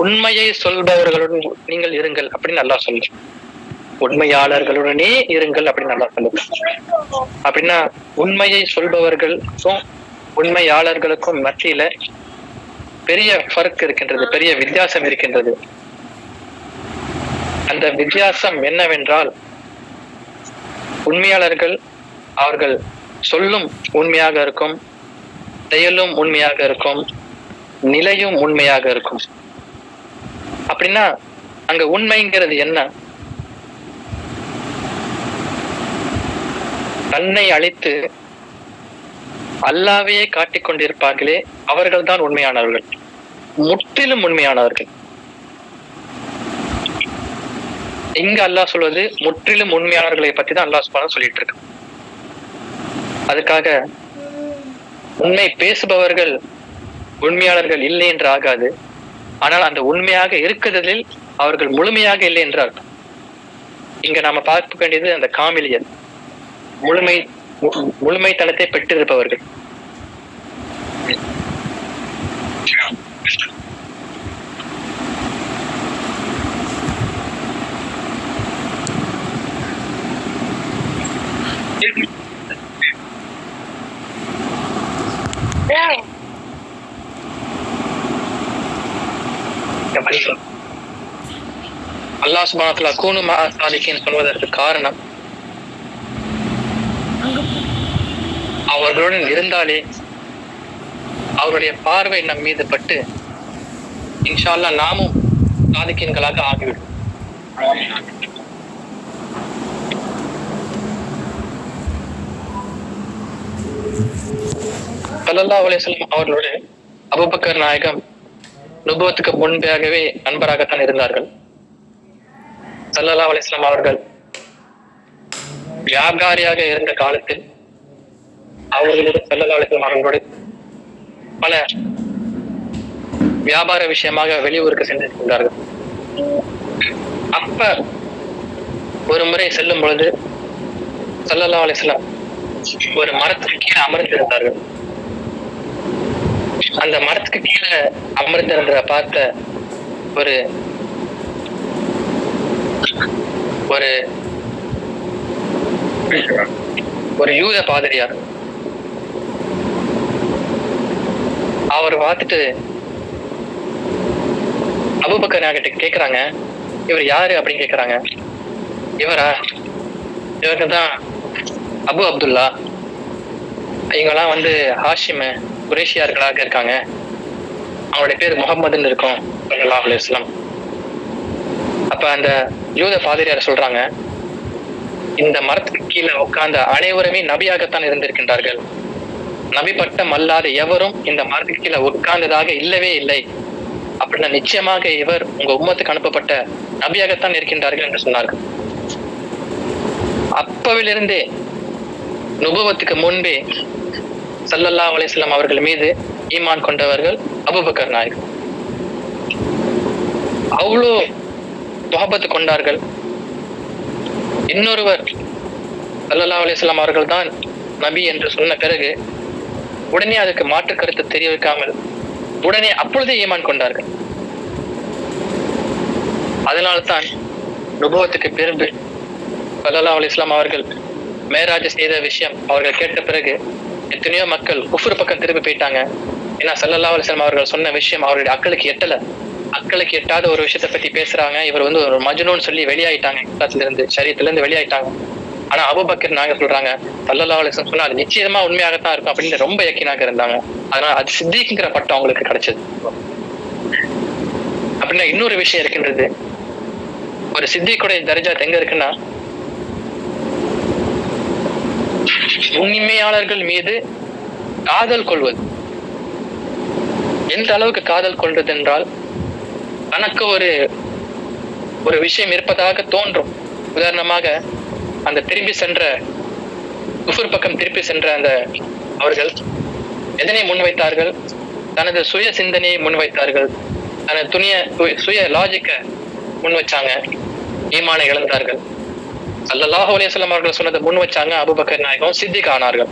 உண்மையை சொல்பவர்களுடன் நீங்கள் இருங்கள் அப்படின்னு நல்லா சொல்லு. உண்மையாளர்களுடனே இருங்கள் அப்படின்னு நல்லா சொல்லு. அப்படின்னா உண்மையை சொல்பவர்களுக்கும் உண்மையாளர்களுக்கும் மத்தியில பெரிய ஃபர்க் இருக்கின்றது, பெரிய வித்தியாசம் இருக்கின்றது. அந்த வித்தியாசம் என்னவென்றால், உண்மையாளர்கள் அவர்கள் சொல்லும் உண்மையாக இருக்கும், செயலும் உண்மையாக இருக்கும், நிலையும் உண்மையாக இருக்கும். அப்படின்னா அங்க உண்மைங்கிறது என்ன? தன்னை அழித்து அல்லாவையே காட்டிக் கொண்டிருப்பார்களே அவர்கள் தான் உண்மையானவர்கள், முற்றிலும் உண்மையானவர்கள். இங்க அல்லாஹ் சொல்வது முற்றிலும் உண்மையானவர்களை பத்தி தான் அல்லாஹ் சுப்ஹானஹு சொல்லிட்டு இருக்கு. அதுக்காக உண்மை பேசுபவர்கள் உண்மையாளர்கள் இல்லை என்று ஆகாது. ஆனால் அந்த உண்மையாக இருக்கிறதில் அவர்கள் முழுமையாக இல்லை என்று அர்த்தம். இங்க நாம பார்க்க வேண்டியது அந்த காமிலியன், முழுமைத்தனத்தை பெற்றிருப்பவர்கள். அல்லாஹ் சுப்ஹானஹு வ தஆலா கூனு மஅ ஸாலிஹீன் சொல்வதற்கு காரணம், அவர்களுடன் இருந்தாலே அவருடைய பார்வை நம் மீது பட்டு இன்ஷா அல்லாஹ் நாமும் சாதிக்கீன்களாக ஆகிவிடும். ஸல்லல்லாஹு அலைஹி வஸல்லம் அவர்களோடு அபூபக்கர் நாயகம் நுபுவத்துக்கு முன்பாகவே நண்பராகத்தான் இருந்தார்கள். ஸல்லல்லாஹு அலைஹி வஸல்லம் அவர்கள் வியாபாரியாக இருந்த காலத்தில் அவர்களோடு ஸல்லல்லாஹு அலைஹி வஸல்லம் அவர்களோடு பல வியாபார விஷயமாக வெளியூருக்கு சென்றிருக்கின்றார்கள். அப்ப ஒரு முறை செல்லும் பொழுது ஸல்லல்லாஹு அலைஹி வஸல்லம் ஒரு மரத்துக்கு கீழே அமர்ந்திருந்தார்கள். அந்த மரத்துக்கு கீழே அமர்ந்திருந்த பார்த்த ஒரு ஒரு ஒரு யூத பாதிரியார் அவர் பார்த்துட்டு அபூபக்கர் நாயகத்தை கேக்குறாங்க, இவர் யாரு அப்படின்னு கேக்குறாங்க. இவரா? இவருக்கு தான் அபு அப்துல்லா, இவங்கெல்லாம் வந்து ஹாஷிம் குரேஷியார்களாக இருக்காங்க, அவங்களுடைய பேர் முகம்மதுன்னு இருக்கும் ஸல்லல்லாஹு அலைஹி வஸல்லம். அப்ப அந்த யூத பாதிரியார் சொல்றாங்க, இந்த மரத்துக்கு கீழே உட்கார்ந்த அனைவருமே நபியாகத்தான் இருந்திருக்கின்றார்கள், நபி பட்டம் அல்லாத எவரும் இந்த மரத்துக்கு கீழே உட்கார்ந்ததாக இல்லவே இல்லை, அப்படின்னா நிச்சயமாக இவர் உங்க உம்மத்துக்கு அனுப்பப்பட்ட நபியாகத்தான் இருக்கின்றார்கள் என்று சொன்னார்கள். அப்பவிலிருந்தே நுபுவத்துக்கு முன்பே ஸல்லல்லாஹு அலைஹி வஸல்லம் அவர்கள் மீது ஈமான் கொண்டவர்கள் அபூபக்கர் நாயகம். அவ்வளோ முஹப்பத் கொண்டார்கள். இன்னொருவர் ஸல்லல்லாஹு அலைஹி வஸல்லம் அவர்கள் தான் நபி என்று சொன்ன பிறகு உடனே அதுக்கு மாற்று கருத்து தெரிவிக்காமல் உடனே அப்பொழுதே ஈமான் கொண்டார்கள். அதனால்தான் நுபுவத்துக்கு பிறகு ஸல்லல்லாஹு அலைஹி வஸல்லம் அவர்கள் மேராஜ் செய்த விஷயம் அவர்கள் கேட்ட பிறகு எத்தனையோ மக்கள் குஃப்ர் பக்கம் திரும்பி போயிட்டாங்க. ஏன்னா ஸல்லல்லாஹு அலைஹி வஸல்லம் அவர்கள் சொன்ன விஷயம் அவருடைய அக்களுக்கு எட்டல. அக்களுக்கு எட்டாத ஒரு விஷயத்தை பத்தி பேசுறாங்க, இவர் வந்து ஒரு மஜ்னூன்னு சொல்லி வெளியாயிட்டாங்க, இஸ்லாத்துல இருந்து ஷரியத்துல இருந்து வெளியாயிட்டாங்க. ஆனா அபூபக்கர் நாங்க சொல்றாங்க ஸல்லல்லாஹு அலைஹி வஸல்லம் சொன்னா அது நிச்சயமா உண்மையாகத்தான் இருக்கும் அப்படின்னு ரொம்ப யக்கீனாக இருந்தாங்க. அதனால அது சித்திக்குங்கிற பட்டம் அவங்களுக்கு கிடைச்சது. அப்படின்னா இன்னொரு விஷயம் இருக்கின்றது, ஒரு சித்திக்குடைய தர்ஜாத் எங்க இருக்குன்னா, உண்மையாளர்கள் மீது காதல் கொள்வது. எந்த அளவுக்கு காதல் கொள்வது என்றால், தனக்கு ஒரு விஷயம் இருப்பதாக தோன்றும். உதாரணமாக அந்த திரும்பி சென்ற குஃபர் பக்கம் திருப்பி சென்ற அந்த அவர்கள் எதனை முன்வைத்தார்கள்? தனது சுய சிந்தனையை முன்வைத்தார்கள், தனது சுய லாஜிக்க முன் வச்சாங்க, ஈமானை இழந்தார்கள். ஸல்லல்லாஹு அலைஹி வஸல்லம் அவர்கள் சொன்னதை முன் வச்சாங்க, அபூபக்கர் நாயகம் சித்திக் ஆனார்கள்.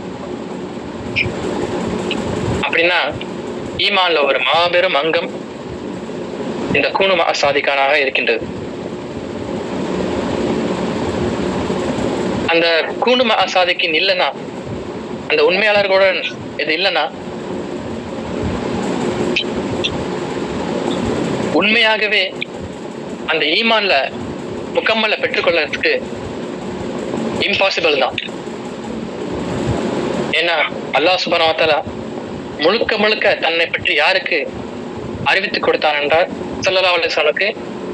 அப்படின்னா ஈமான்ல ஒரு மாபெரும் அங்கம் இந்த கூனு சாதிக்கானாக இருக்கின்றது. அந்த கூனு சாதிக்கின் இல்லைன்னா, அந்த உண்மையாளர்களுடன் இது இல்லைன்னா, உண்மையாகவே அந்த ஈமான்ல முக்கம்மல பெற்றுக்கொள்றதுக்கு இம்பாசிபிள் தான். ஏன்னா அல்லாஹ் சுப்ஹானஹு வ தஆலா முழுக்க முழுக்க தன்னை பற்றி யாருக்கு அறிவித்துக் கொடுத்தான் என்றால் ஸல்லல்லாஹு அலைஹி வஸல்லுக்கு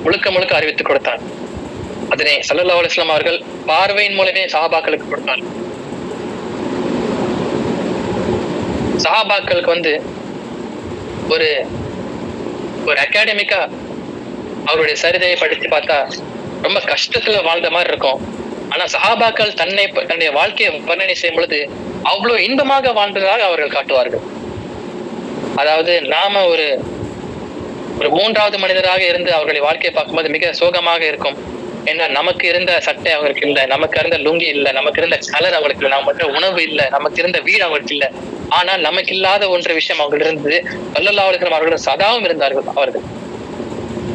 முழுக்க முழுக்க அறிவித்துக் கொடுத்தான். அதனை ஸல்லல்லாஹு அலைஹி வஸல்லம் அவர்கள் பார்வையின் மூலமே சஹாபாக்களுக்கு கொடுத்தார். சஹாபாக்களுக்கு ஒரு ஒரு அகாடமிக்கா அவருடைய சரிதையை படித்து பார்த்தா ரொம்ப கஷ்டத்துல வாழ்ந்த மாதிரி இருக்கும். ஆனா சஹாபாக்கள் தன்னுடைய வாழ்க்கையை வர்ணனை செய்யும் பொழுது அவ்வளவு இன்பமாக வாழ்ந்ததாக அவர்கள் காட்டுவார்கள். அதாவது நாம ஒரு மூன்றாவது மனிதராக இருந்து அவர்களுடைய வாழ்க்கையை பார்க்கும்போது மிக சோகமாக இருக்கும். ஏன்னா நமக்கு இருந்த சட்டை அவங்களுக்கு இல்லை, நமக்கு இருந்த லுங்கி இல்லை, நமக்கு இருந்த கலர் அவங்களுக்கு இல்லை, நமக்கு உணவு இல்லை, நமக்கு இருந்த வீடு அவங்களுக்கு இல்லை. ஆனால் நமக்கு இல்லாத ஒன்று விஷயம் அவர்கள் இருந்தது. ஸல்லல்லாஹு அலைஹி வஸல்லம் அவர்கள் சதாவும் இருந்தார்கள். அவர்கள்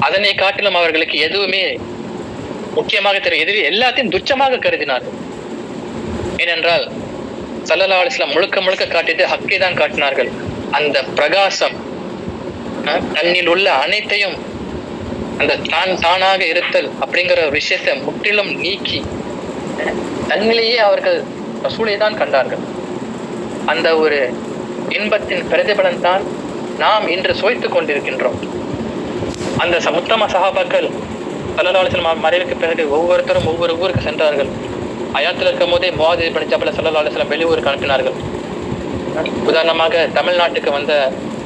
அதனை காட்டிலும் அவர்களுக்கு எதுவுமே முக்கியமாக தெரியும், எதுவும் எல்லாத்தையும் துச்சமாக கருதினார்கள். ஏனென்றால் ஸல்லல்லாஹு அலைஹி வஸல்லம் முழுக்க முழுக்க காட்டிட்டு ஹக்கை தான் காட்டினார்கள். அந்த பிரகாசம் தன்னில் உள்ள அனைத்தையும் அந்த தானாக இருத்தல் அப்படிங்கிற ஒரு விஷயத்தை முற்றிலும் நீக்கி தன்னிலேயே அவர்கள் ரசூலை தான் கண்டார்கள். அந்த ஒரு இன்பத்தின் பிரதிபலன் தான் நாம் இன்று சுவைத்துக் கொண்டிருக்கின்றோம். அந்த உத்தம சஹாபாக்கள் ஸல்லல்லாஹு அலைஹி வஸல்லம் மறைவுக்கு பிறகு ஒவ்வொருத்தரும் ஒவ்வொரு ஊருக்கு சென்றார்கள். ஹயாத்தில் இருக்கும் போதே முஆத் இப்னு ஜபல் ஸல்லல்லாஹு அலைஹி வஸல்லம் வெளியூருக்கு அனுப்பினார்கள். உதாரணமாக தமிழ்நாட்டுக்கு வந்த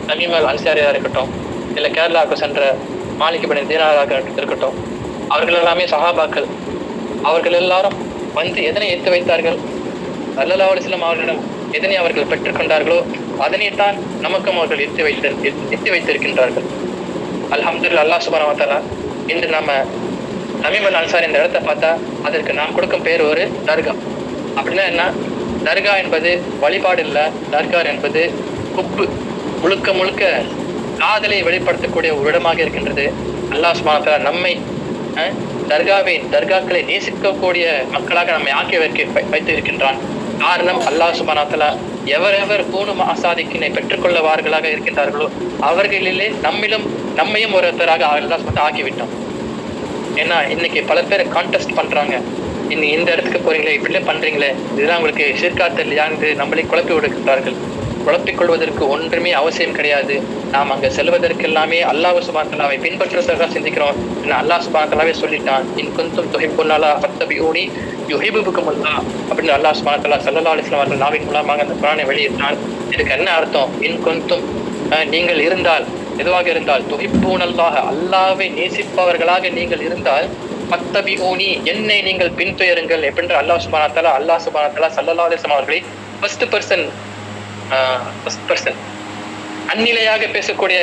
தமீம் அல் அன்சாரியாக இருக்கட்டும், இல்லை கேரளாவுக்கு சென்ற மாலிக் இப்னு தீனாராக இருக்கட்டும், அவர்கள் எல்லாமே சஹாபாக்கள். அவர்கள் எல்லாரும் எதனை ஏற்று வைத்தார்கள்? ஸல்லல்லாஹு அலைஹி வஸல்லம் அவர்களிடம் எதனை அவர்கள் பெற்றுக்கொண்டார்களோ அதனைத்தான் நமக்கும் அவர்கள் எத்தி வைத்திருக்கின்றார்கள். அல்ஹம்துலில்லாஹ். அல்லாஹ் சுப்ஹானஹு வ தஆலா இன்று நம்ம தமீம் அல் அன்சாரி இந்த இடத்தை பார்த்தா அதற்கு நாம் கொடுக்கும் பேர் ஒரு தர்கா. அப்படின்னா என்ன? தர்கா என்பது வழிபாடு இல்லை, தர்கா என்பது குப்பு, முழுக்க முழுக்க காதலை வெளிப்படுத்தக்கூடிய ஒரு இடமாக இருக்கின்றது. அல்லாஹ் சுப்ஹானஹு வ தஆலா நம்மை தர்காக்களை நேசிக்கக்கூடிய மக்களாக நம்மை ஆக்கி வைத்து இருக்கின்றான். காரணம் அல்லாஹ் சுப்ஹானஹு வ தஆலா எவரெவர் கூனு சாதிக்கினை பெற்றுக்கொள்ளவார்களாக இருக்கின்றார்களோ அவர்களிலே நம்மையும் ஒருத்தராக அல்லாஹ் சுப்ஹானஹு ஆக்கிவிட்டோம். ஏன்னா இன்னைக்கு பல பேர் கான்டெஸ்ட் பண்றாங்க, இன்னைக்கு இந்த இடத்துக்கு போறீங்களே, இப்படிலே பண்றீங்களே, இதெல்லாம் உங்களுக்கு ஷிர்காத் இல்லையா என்று நம்மளை குழப்பி விடுகின்றார்கள். குழப்பிக் கொள்வதற்கு ஒன்றுமே அவசியம் கிடையாது. நாம் அங்க செல்வதற்கு எல்லாமே அல்லாஹ் சுப்ஹானஹு வ தஆலாவை பின்பற்றுவதற்காக சிந்திக்கிறோம். அல்லாஹ் சுப்ஹானஹு வ தஆலாவே சொல்லிட்டான், இன் குன்தும் துஹிப்புன்னால்லாஹ ஃபத்தபிஊனி யுஹிப்புக்குமுல்லாஹ் அப்படின்னு அல்லாஹ் சுப்ஹானஹு வ தஆலா ஸல்லல்லாஹு அலைஹி வஸல்லம் அவர்கள் நாவின் மூலமாக அந்த குர்ஆனை வெளியிட்டான். இதுக்கு என்ன அர்த்தம்? இன் குன்தும் நீங்கள் இருந்தால், எதுவாக இருந்தால், துஹிப்பூனல்லாஹ அல்லாஹ்வை நேசிப்பவர்களாக நீங்கள் இருந்தால், ஃபத்தபிஊனி என்னை நீங்கள் பின்துயருங்கள் என்று அல்லாஹ் சுப்ஹானஹு வ தஆலா ஸல்லல்லாஹு அலைஹி வஸல்லம் அவர்களை ஃபர்ஸ்ட் பர்சன் அந்நிலையாக பேசக்கூடிய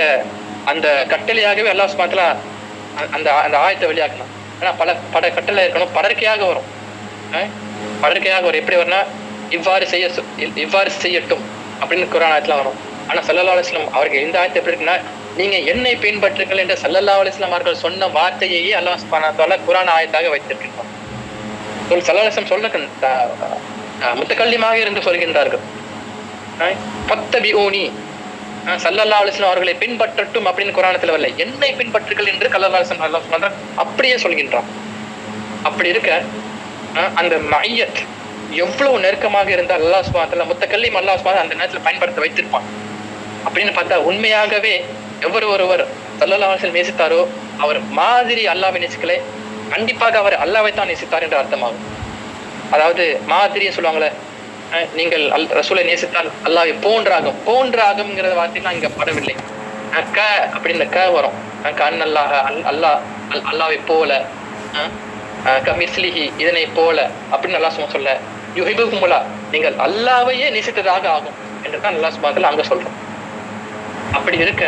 அந்த கட்டளையாகவே அல்லாஹ் சுப்ஹானஹு வ தஆலா அந்த ஆயத்தை வெளியாக்கணும். ஆனா பல கட்டளை இருக்கணும், படர்க்கையாக வரும். எப்படி வரும்னா இவ்வாறு செய்யட்டும் அப்படின்னு குர்ஆன் ஆயத்துல வரும். ஆனா ஸல்லல்லாஹு அலைஹி வஸல்லம் அவர்கள் இந்த ஆயத்தை எப்படி இருக்குன்னா, நீங்க என்னை பின்பற்றுங்கள் என்று ஸல்லல்லாஹு அலைஹி வஸல்லம் அவர்கள் சொன்ன வார்த்தையையே அல்லாஹ் சுப்ஹானஹு வ தஆலா குர்ஆன் ஆயத்தாக வைத்திருக்கின்றார். ஸல்லல்லாஹு அலைஹி வஸல்லம் சொல்ல முத்தகல்லிமாக இருந்து சொல்கின்றார்கள், ஃபத்தபிஊனி ஸல்லல்லாஹு அலைஹி வஸல்லம் அவர்களை பின்பற்றட்டும் அப்படின்னு குர்ஆனத்துல வரல, என்னை பின்பற்றுங்கள் என்று ஸல்லல்லாஹு அலைஹி வஸல்லம் அல்லாஹ் சுப்ஹானஹு வ தஆலா அப்படியே சொல்கின்றான். அப்படி இருக்க அந்த மய்யத் எவ்வளவு நெருக்கமாக இருந்தால் அல்லாஹ் சுப்ஹானஹு வ தஆலா முத்தகல்லிம் அல்லாஹ் சுப்ஹானஹு அந்த நேரத்துல பயன்படுத்த வைத்திருப்பான். அப்படின்னு பார்த்தா உண்மையாகவே ஒருவர் ஸல்லல்லாஹு அலைஹி வஸல்லம் நேசித்தாரோ அவர் மாதிரி அல்லாஹ்வை நேசிக்கலை, கண்டிப்பாக அவர் அல்லாஹ்வை தான் நேசித்தார் என்று அர்த்தமாகும். அதாவது மாதிரியே சொல்லுவாங்களே, நீங்கள் ரசூலை நேசித்தால் அல்லாஹ்வை போன்றாகும்ங்கிற வார்த்தைலாம் இங்க படவில்லை. க அப்படின்னு க வரும், கண்ணல்லாஹ அல்லாஹ்வை போல, கமிஸ்லிஹி இதனை போல அப்படின்னு அல்லாஹ் சும்மா சொல்ல, யுஹிபுகுமுல்லா நீங்கள் அல்லாஹ்வையே நேசித்ததாக ஆகும் என்று தான் அல்லாஹ் சுப்ஹானஹு வ தஆலா அங்க சொல்றோம். அப்படி இருக்க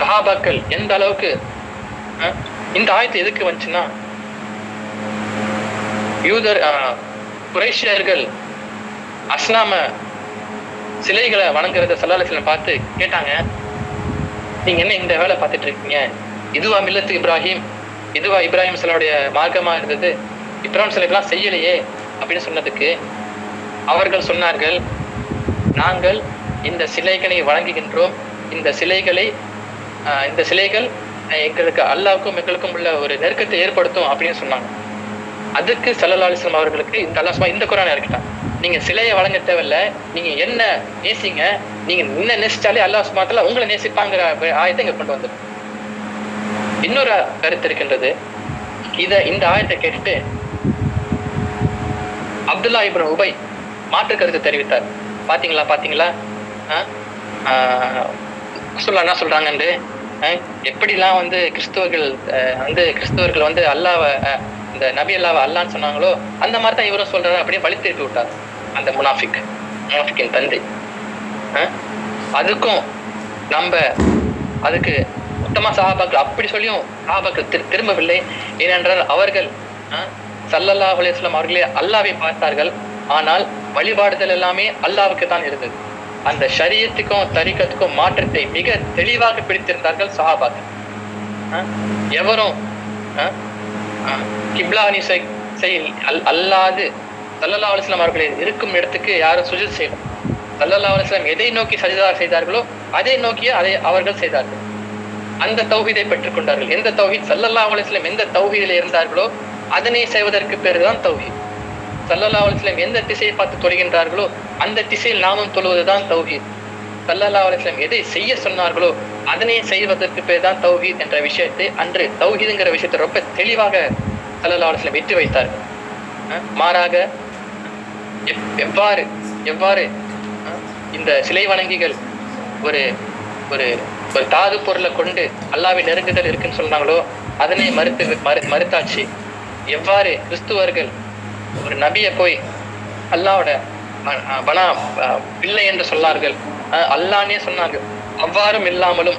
சஹாபாக்கள் எந்த அளவுக்கு இந்த ஆயத்து எதுக்கு வந்துச்சுன்னா, குறைஷியர்கள் அஸ்னாம சிலைகளை வணங்குறத ஸல்லல்லாஹு அலைஹி வஸல்லம் பார்த்து கேட்டாங்க, நீங்க என்ன இந்த வேலை பார்த்துட்டு இருக்கீங்க, இதுவா மில்லத்து இப்ராஹிம், இதுவா இப்ராஹிம் சிலருடைய மார்க்கமா இருந்தது, இப்ராஹிம் சிலைலாம் செய்யலையே அப்படின்னு சொன்னதுக்கு அவர்கள் சொன்னார்கள், நாங்கள் இந்த சிலைகளை வழங்குகின்றோம், இந்த சிலைகள் எங்களுக்கு அல்லாவுக்கும் எங்களுக்கும் உள்ள ஒரு நெருக்கத்தை ஏற்படுத்தும் அப்படின்னு சொன்னாங்க. அதுக்கு ஸல்லல்லாஹு அலைஹி வஸல்லம் அவர்களுக்கு இந்த அல்லாஹ் இந்த குர்ஆனை இறக்கிட்டான். நீங்க சிலையை வழங்க தேவையில்ல, நீங்க என்ன நேசிங்க, நீங்க என்ன நேசிச்சாலே அல்லாஹ் சுப்ஹானஹு வ தஆலா உங்களை நேசிப்பாங்கிற ஆயத்தை இங்க கொண்டு வந்தது. இன்னொரு கருத்து இருக்கின்றது. இந்த ஆயத்தை கேட்டுட்டு அப்துல்லா இப்னு உபை மாற்று கருத்து தெரிவித்தார். பாத்தீங்களா என்ன சொல்றாங்கன்னு, எப்படிலாம் வந்து கிறிஸ்தவர்கள் வந்து அல்லாவை இந்த நபி அல்லாவை அல்லான்னு சொன்னாங்களோ அந்த மாதிரி தான் இவரும் சொல்றாரு அப்படியே வழி திருப்பி விட்டார் அந்த முனாஃபிக்கின் தந்தை. அதுக்கும் அதுக்கு மொத்தமா சஹாபாக்கள் அப்படி சொல்லியும் சஹாபாக்கள் திரும்பவில்லை. ஏனென்றால் அவர்கள் ஸல்லல்லாஹு அலைஹி வஸல்லம் அவர்களே அல்லாவை பார்த்தார்கள். ஆனால் வழிபாடுதல் எல்லாமே அல்லாவுக்கு தான் இருந்தது. அந்த ஷரியத்துக்கும் தரிகத்துக்கும் மாற்றத்தை மிக தெளிவாக பிடித்திருந்தார்கள் சஹாபாக்கள். எவரும் கிப்லானி அல்லாது ஸல்லல்லாஹு அலைஹி வஸல்லம் அவர்களை இருக்கும் இடத்துக்கு யாரும் சுஜூத் செய்யணும். ஸல்லல்லாஹு அலைஹி வஸல்லம் எதை நோக்கி சஜ்தா செய்தார்களோ அதை நோக்கியே அதை அவர்கள் செய்தார்கள். அந்த தௌஹீதை பெற்றுக் கொண்டார்கள். எந்த தௌஹீத் ஸல்லல்லாஹு அலைஹி வஸல்லம் எந்த தௌஹீதில் இருந்தார்களோ அதனை செய்வதற்கு பேருதான் தௌஹீத். ஸல்லல்லாஹு அலைஹி வஸல்லம் எந்த திசையை பார்த்து தொழுகின்றார்களோ அந்த திசையில் நாமும் தொழுவதுதான் தௌஹீத். ஸல்லல்லாஹு அலைஹி வஸல்லம் எதை செய்ய சொன்னார்களோ அதனை செய்வதற்கு பேர் தான் தௌஹீத் என்ற விஷயத்தை, அன்று தௌஹீதுங்கிற விஷயத்தை ரொம்ப தெளிவாக ஸல்லல்லாஹு அலைஹி வஸல்லம் வெற்றி வைத்தார்கள். மாறாக எவ்வாறு இந்த சிலை வணங்கிகள் ஒரு ஒரு ஒரு தாது பொருளை கொண்டு அல்லாஹ்வை நெருங்குதல் இருக்குன்னு சொன்னாங்களோ அதனை மறுத்தாச்சு. எவ்வாறு கிறிஸ்துவர்கள் ஒரு நபியை போய் அல்லாஹ்வோட பிள்ளை என்று சொன்னார்கள், அல்லாஹ்னே சொன்னாங்க. அவ்வாறும் இல்லாமலும்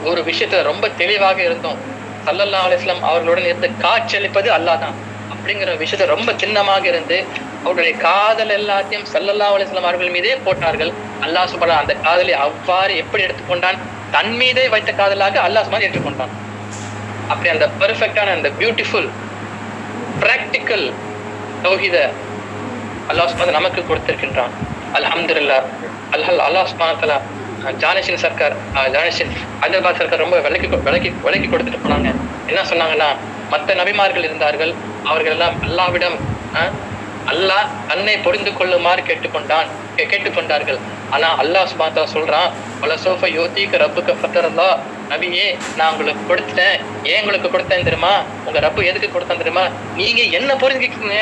ஒரு விஷயத்துல ரொம்ப தெளிவாக இருந்தோம், ஸல்லல்லாஹு அலைஹி வஸல்லம் அவர்களுடன் இருந்து காட்சியளிப்பது அல்லாஹ் தான் அப்படிங்கிற விஷயத்த ரொம்ப சின்னமாக இருந்து அவருடைய காதல் எல்லாத்தையும் ஸல்லல்லாஹு அலைஹி வஸல்லம் அவர்கள் மீதே போட்டார்கள். அல்லாஹ் சுப்ஹானஹு அந்த காதலை அவ்வாறு எப்படி எடுத்துக்கொண்டான், தன் மீதே வைத்த காதலாக அல்லாஹ் சுப்ஹானஹு ஏற்றுக்கொண்டான். அப்படி அந்த பெர்ஃபெக்டான அந்த பியூட்டிஃபுல் பிராக்டிக்கல் தௌஹீத அல்லாஹ் சுப்ஹானஹு நமக்கு கொடுத்திருக்கின்றான். அல்ஹம்துலில்லாஹ். அல்லாஹ் சுப்ஹானஹு தஆலா ஜானஷின் ஹைதராபாத் சர்க்கார் ரொம்ப விளக்கி கொடுத்துட்டு போனாங்க. என்ன சொன்னாங்கன்னா, மற்ற நபிமார்கள் இருந்தார்கள், அவர்கள் எல்லாம் அல்லாஹ்விடம் அல்லாஹ் தன்னை புரிந்து கொள்ளுமாறு கேட்டுக்கொண்டார்கள். ஆனா அல்லாஹ் சுப்ஹானஹு வ தஆலா சொல்றான், வலசௌஃப யூதீக ரப்புக ஃபதரல்லாஹ், நபியே நான் உங்களுக்கு கொடுத்தேன். ஏன் உங்களுக்கு கொடுத்தேன் தெரியுமா? உங்க ரப்பு எதுக்கு கொடுத்தேன் தெரியுமா? நீங்க என்ன புரிஞ்சுக்கிட்டீங்க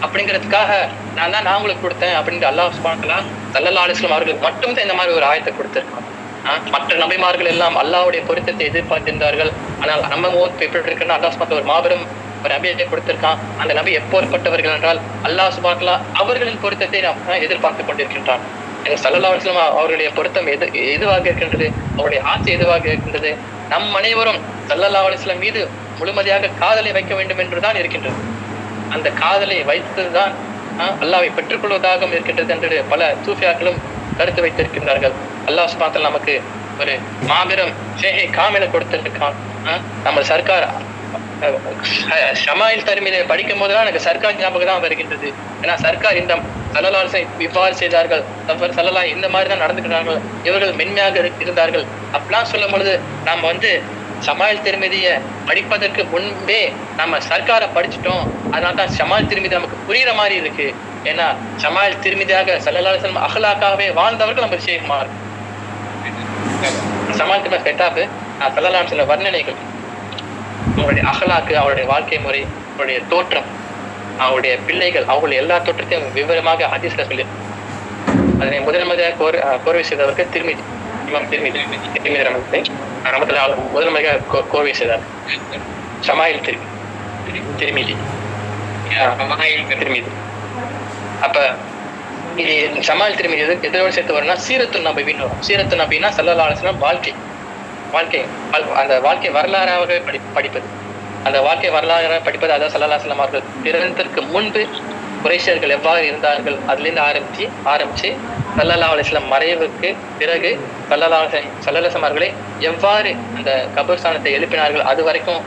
அப்படிங்கிறதுக்காக நான் உங்களுக்கு கொடுத்தேன் அப்படின்னு அல்லாஹ் சுப்ஹானஹு வ தஆலா ஸல்லல்லாஹு அலைஹி வஸல்லம் அவர்களுக்கு மட்டும்தான் இந்த மாதிரி ஒரு ஆயத்தை கொடுத்திருக்கான். மற்ற நபிமார்கள் எல்லாம் அல்லாஹ்வுடைய பொருத்தத்தை எதிர்பார்த்திருந்தார்கள். ஆனால் நம்ம எப்படி இருக்குன்னா, அல்லாஹ் சுப்ஹானஹு ஒரு மாபெரும் ஒரு நபியை கொடுத்திருக்கான். அந்த நபி எப்போற்பட்டவர்கள் என்றால் அல்லாஹ் சுப்ஹானஹு வ தஆலா அவர்களின் பொருத்தத்தை நாம் எதிர்பார்த்து கொண்டிருக்கின்றான். ஸல்லல்லாஹு அலைஹி வஸல்லம் அவருடைய பொருத்தம் எதுவாக இருக்கின்றது, அவருடைய ஆசை எதுவாக இருக்கின்றது? நம் அனைவரும் ஸல்லல்லாஹு அலைஹி வஸல்லம் மீது முழுமையாக காதலை வைக்க வேண்டும் என்றுதான் இருக்கின்றது. அந்த காதலை வைத்ததுதான் அல்லாஹ்வை பெற்றுக்கொள்வதாகவும் இருக்கின்றது என்று பல சூஃபியாக்களும் கருத்து வைத்திருக்கின்றார்கள். அல்லாஹ் சுப்ஹானஹு வ தஆலா நமக்கு ஒரு மாபெரும் ஷேஹே காமில கொடுத்திருக்கான். நம்ம சர்க்கார் ஷமாயில் தர்மீதை படிக்கும் போதுதான் எனக்கு சர்க்கார் ஞாபகம் தான் வருகின்றது. ஏன்னா சர்க்கார் இந்த ஸல்லல்லாஹு அலைஹி வஸல்லம் இவ்வாறு செய்தார்கள், ஸல்லல்லாஹு இந்த மாதிரி தான் நடந்துக்கிறார்கள், இவர்கள் மென்மையாக இருந்தார்கள் அப்படிலாம் சொல்லும் பொழுது நாம ஷமாயில் திர்மிதியை படிப்பதற்கு முன்பே நம்ம சர்க்காரை படிச்சுட்டோம். அதனால தான் ஷமாயில் திர்மிதி நமக்கு புரியுற மாதிரி இருக்கு. ஏன்னா ஷமாயில் திர்மிதியாக ஸல்லல்லாஹு அலைஹி வஸல்லம் அஹ்லாக்காகவே வாழ்ந்தவர்கள் நம்ம ஷேகுமார். ஷமாயில் திர்மிதி கிதாப் ஸல்லல்லாஹு அலைஹி வஸல்லம் வர்ணனைகள், அவருடைய அஹ்லாக்கு, அவருடைய வாழ்க்கை முறை, அவருடைய தோற்றம், அவருடைய பிள்ளைகள், அவங்களுடைய எல்லா தோற்றத்தையும் விவரமாக ஹதீஸ்ல சொல்லி அதனை முதல் முறையாக கோர்வை செய்தவர்கள் இமாம் திர்மிதி முதல் முறையாக கோர்வை செய்தார். ஷமாயில் திர்மிதி. அப்ப இது ஷமாயில் திர்மிதி எதோட சேர்த்து வரும்னா சீரத்து நபின்னு வரும். சீரத்து நபின்னா ஸல்லல்லாஹு அலைஹி வஸல்லம் வாழ்க்கை அந்த வாழ்க்கை வரலாறாக படிப்பது. அந்த வாழ்க்கை வரலாறாக படிப்பது. அதாவது ஸல்லல்லாஹு அலைஹி வஸல்லம் அவர்கள் பிறந்ததற்கு முன்பு குறைஷியர்கள் எவ்வாறு இருந்தார்கள் அதிலிருந்து ஆரம்பிச்சு ஸல்லல்லாஹு அலைஹி வஸல்லம் மறைவுக்கு பிறகு ஸல்லல்லாஹு அவர்களை எவ்வாறு அந்த கபர்ஸ்தானத்தை எழுப்பினார்கள் அது வரைக்கும்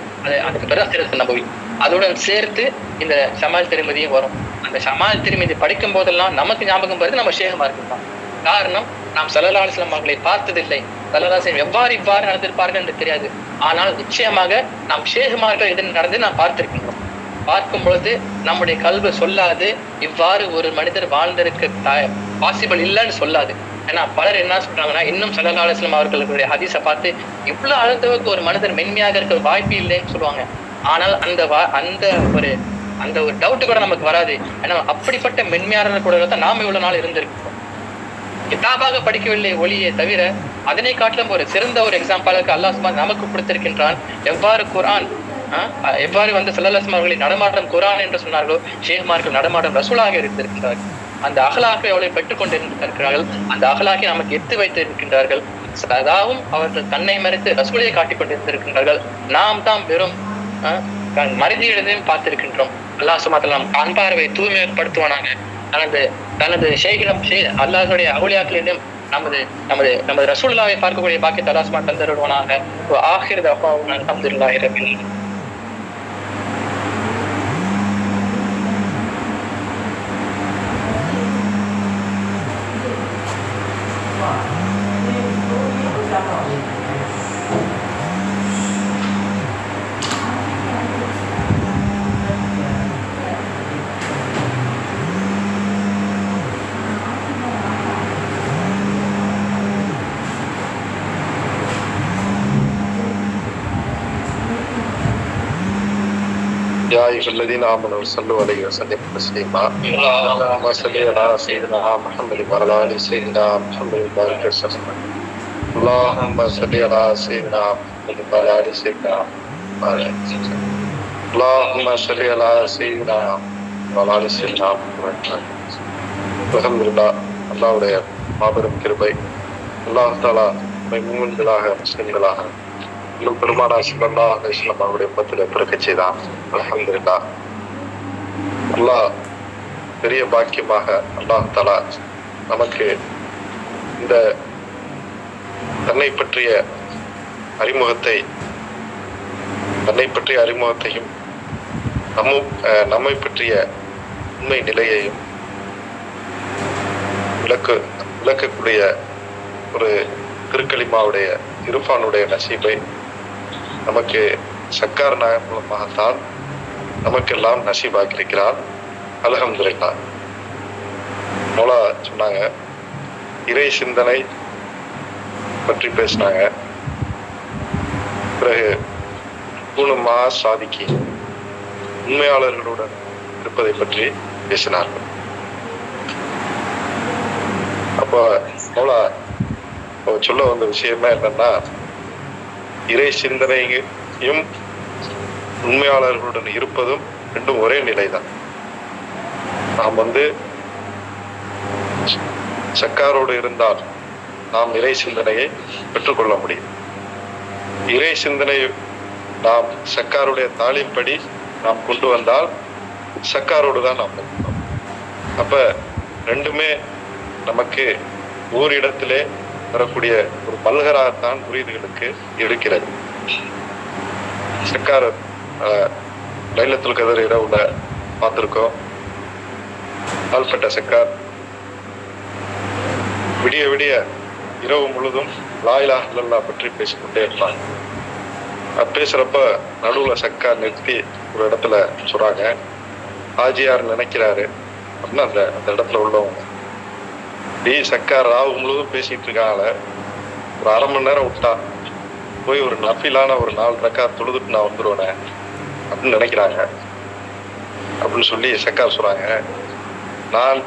அதுக்கு பிறகு சிறப்பு நபவி அதுடன் சேர்த்து இந்த ஷமால் திருமதியும் வரும். அந்த ஷமால் திருமதி படிக்கும் போதெல்லாம் நமக்கு ஞாபகம் வருது நம்ம ஷேகுமார்கள் தான். காரணம், நாம் ஸல்லல்லாஹு அலைஹி வஸல்லம் அவர்களை பார்த்ததில்லை, ஸல்லல்லாஹு அலைஹி வஸல்லம் இவ்வாறு நடந்திருப்பார்கள் என்று தெரியாது. ஆனால் நிச்சயமாக நாம் ஷேகுமார்கள் எது நடந்து நாம் பார்த்திருக்கின்றோம். பார்க்கும் பொழுது நம்முடைய கல்வி சொல்லாது இவ்வாறு ஒரு மனிதர் வாழ்ந்திருக்க பாசிபிள் இல்லைன்னு சொல்லாது. ஏன்னா பலர் என்ன சொல்றாங்கன்னா, இன்னும் ஸல்லல்லாஹு அலைஹி வஸல்லம் அவர்களுடைய ஹதீஸை பார்த்து இவ்வளவு அளவுக்கு ஒரு மனிதர் மென்மையாக இருக்க வாய்ப்பு இல்லைன்னு சொல்லுவாங்க. ஆனால் அந்த ஒரு டவுட் கூட நமக்கு வராது. ஏன்னா அப்படிப்பட்ட மென்மையான கூட தான் நாம இவ்வளவு நாள் இருந்திருக்கோம். கிதாபாக படிக்கவில்லை ஒளியை தவிர அதனை காட்டிலும் ஒரு சிறந்த ஒரு எக்ஸாம்பிளுக்கு அல்லாஹ் சுப்ஹானஹு நமக்கு கொடுத்திருக்கின்றான். எவ்வாறு குர்ஆன் எவ்வாறு ஸல்லல்லாஹு அலைஹி வஸல்லம் அவர்களை நடமாட்டம் குர்ஆன் என்று சொன்னார்களோ, ஷேகுமார்கள் நடமாட்டம் ரசூலாக இருந்திருக்கின்றார்கள். அந்த அகலாக்கை அவளை பெற்றுக் கொண்டிருக்கிறார்கள். அந்த அகலாக்கை நமக்கு எத்து வைத்திருக்கின்றார்கள். அதாவும் அவர்கள் தன்னை மறைத்து ரசூலையை காட்டிக் கொண்டிருந்திருக்கின்றார்கள். நாம் தான் வெறும் மருதியிடத்தையும் பார்த்திருக்கின்றோம். அல்லாஹ் சுப்ஹானஹு வ தஆலா நம் கண்பார்வை தூய்மைப்படுத்துவானாங்க. தனது ஷேகிடம் அல்லாஹ்வுடைய அவுலியாக்களிடம் நமது ரசூலுல்லாஹை பார்க்கக்கூடிய பாக்கியத்தை அல்லாஹ் சுப்ஹானஹு வ தஆலா தந்தருள்வானாக. ஆகிர் தஅவானா அல்ஹம்துலில்லாஹி ரப்பில் ஆலமீன். يا أيها الذين آمنوا صلوا عليه وسلموا تسليما اللهم صل على سيدنا محمد وعلى آل سيدنا محمد وبارك وسلم اللهم صل على سيدنا محمد وعلى آل سيدنا اللهم صل على سيدنا وعلى آل سيدنا அல்ஹம்துலில்லாஹ். அல்லாஹ்வுடைய மாபெரும் கிருபை, அல்லாஹ் தஆலா மூமின்களாக முஸ்லிம்களாக இன்னும் பெருமானார் ஸல்லல்லாஹு அலைஹி வஸல்லம் அவருடைய உம்மத்திலே பிறக்கச் செய்தான். அல்ஹம்துலில்லாஹ். அல்லாஹ் பெரிய பாக்கியமாக அல்லாஹ் தஆலா நமக்கு இந்த தன்னை பற்றிய அறிமுகத்தையும் நம்மை பற்றிய உண்மை நிலையையும் விளக்கக்கூடிய ஒரு திருக்கலிமாவுடைய இர்ஃபானுடைய நசீபை நமக்கு சக்கார் நாயகம் மூலமாகத்தான் நமக்கெல்லாம் நசீபாக்கியிருக்கிறார். அல்ஹம்துலில்லாஹ். மௌலா சொன்னாங்க, இறை சிந்தனை பற்றி பேசினாங்க. பிறகு பூணுமா சாதிக்கி உண்மையாளர்களுடன் இருப்பதை பற்றி பேசினார்கள். அப்போ மௌலா சொல்ல வந்த விஷயமே என்னன்னா, இறை சிந்தனையும் உண்மையாளர்களுடன் இருப்பதும் ரெண்டும் ஒரே நிலைதான். நாம் சக்காரோடு இருந்தால் நாம் இறை சிந்தனையை பெற்றுக்கொள்ள முடியும். இறை சிந்தனை நாம் சக்காருடைய தாளின்படி நாம் கொண்டு வந்தால் சக்காரோடு தான் நாம் இருக்கணும். அப்ப ரெண்டுமே நமக்கு ஓரிடத்திலே வரக்கூடிய ஒரு பல்கராகத்தான் முரீதுகளுக்கு எடுக்கிறது. சக்கார் லைலத்துல் கதர் இரவுல பார்த்திருக்கோம். ஆள்பட்ட சக்கார் விடிய விடிய இரவு முழுதும் லா இலாஹ இல்லல்லாஹ் பற்றி பேசிக்கொண்டே இருப்பாங்க. பேசுறப்ப நடுவுல சக்கார் நிறுத்தி ஒரு இடத்துல சொல்றாங்க, ஆஜியார் நினைக்கிறாரு அப்படின்னு அந்த இடத்துல உள்ளவங்க, சக்கார் ராவு முழுவதும் பேசிட்டு இருக்காங்கள, ஒரு அரை மணி நேரம் விட்டா போய் ஒரு நஃபிலான ஒரு 4 ரக்காத் தொழுதுட்டு நான் வந்துருவேனே அப்படின்னு நினைக்கிறாங்க அப்படின்னு சொல்லி சக்கார் சொல்றாங்க, நான்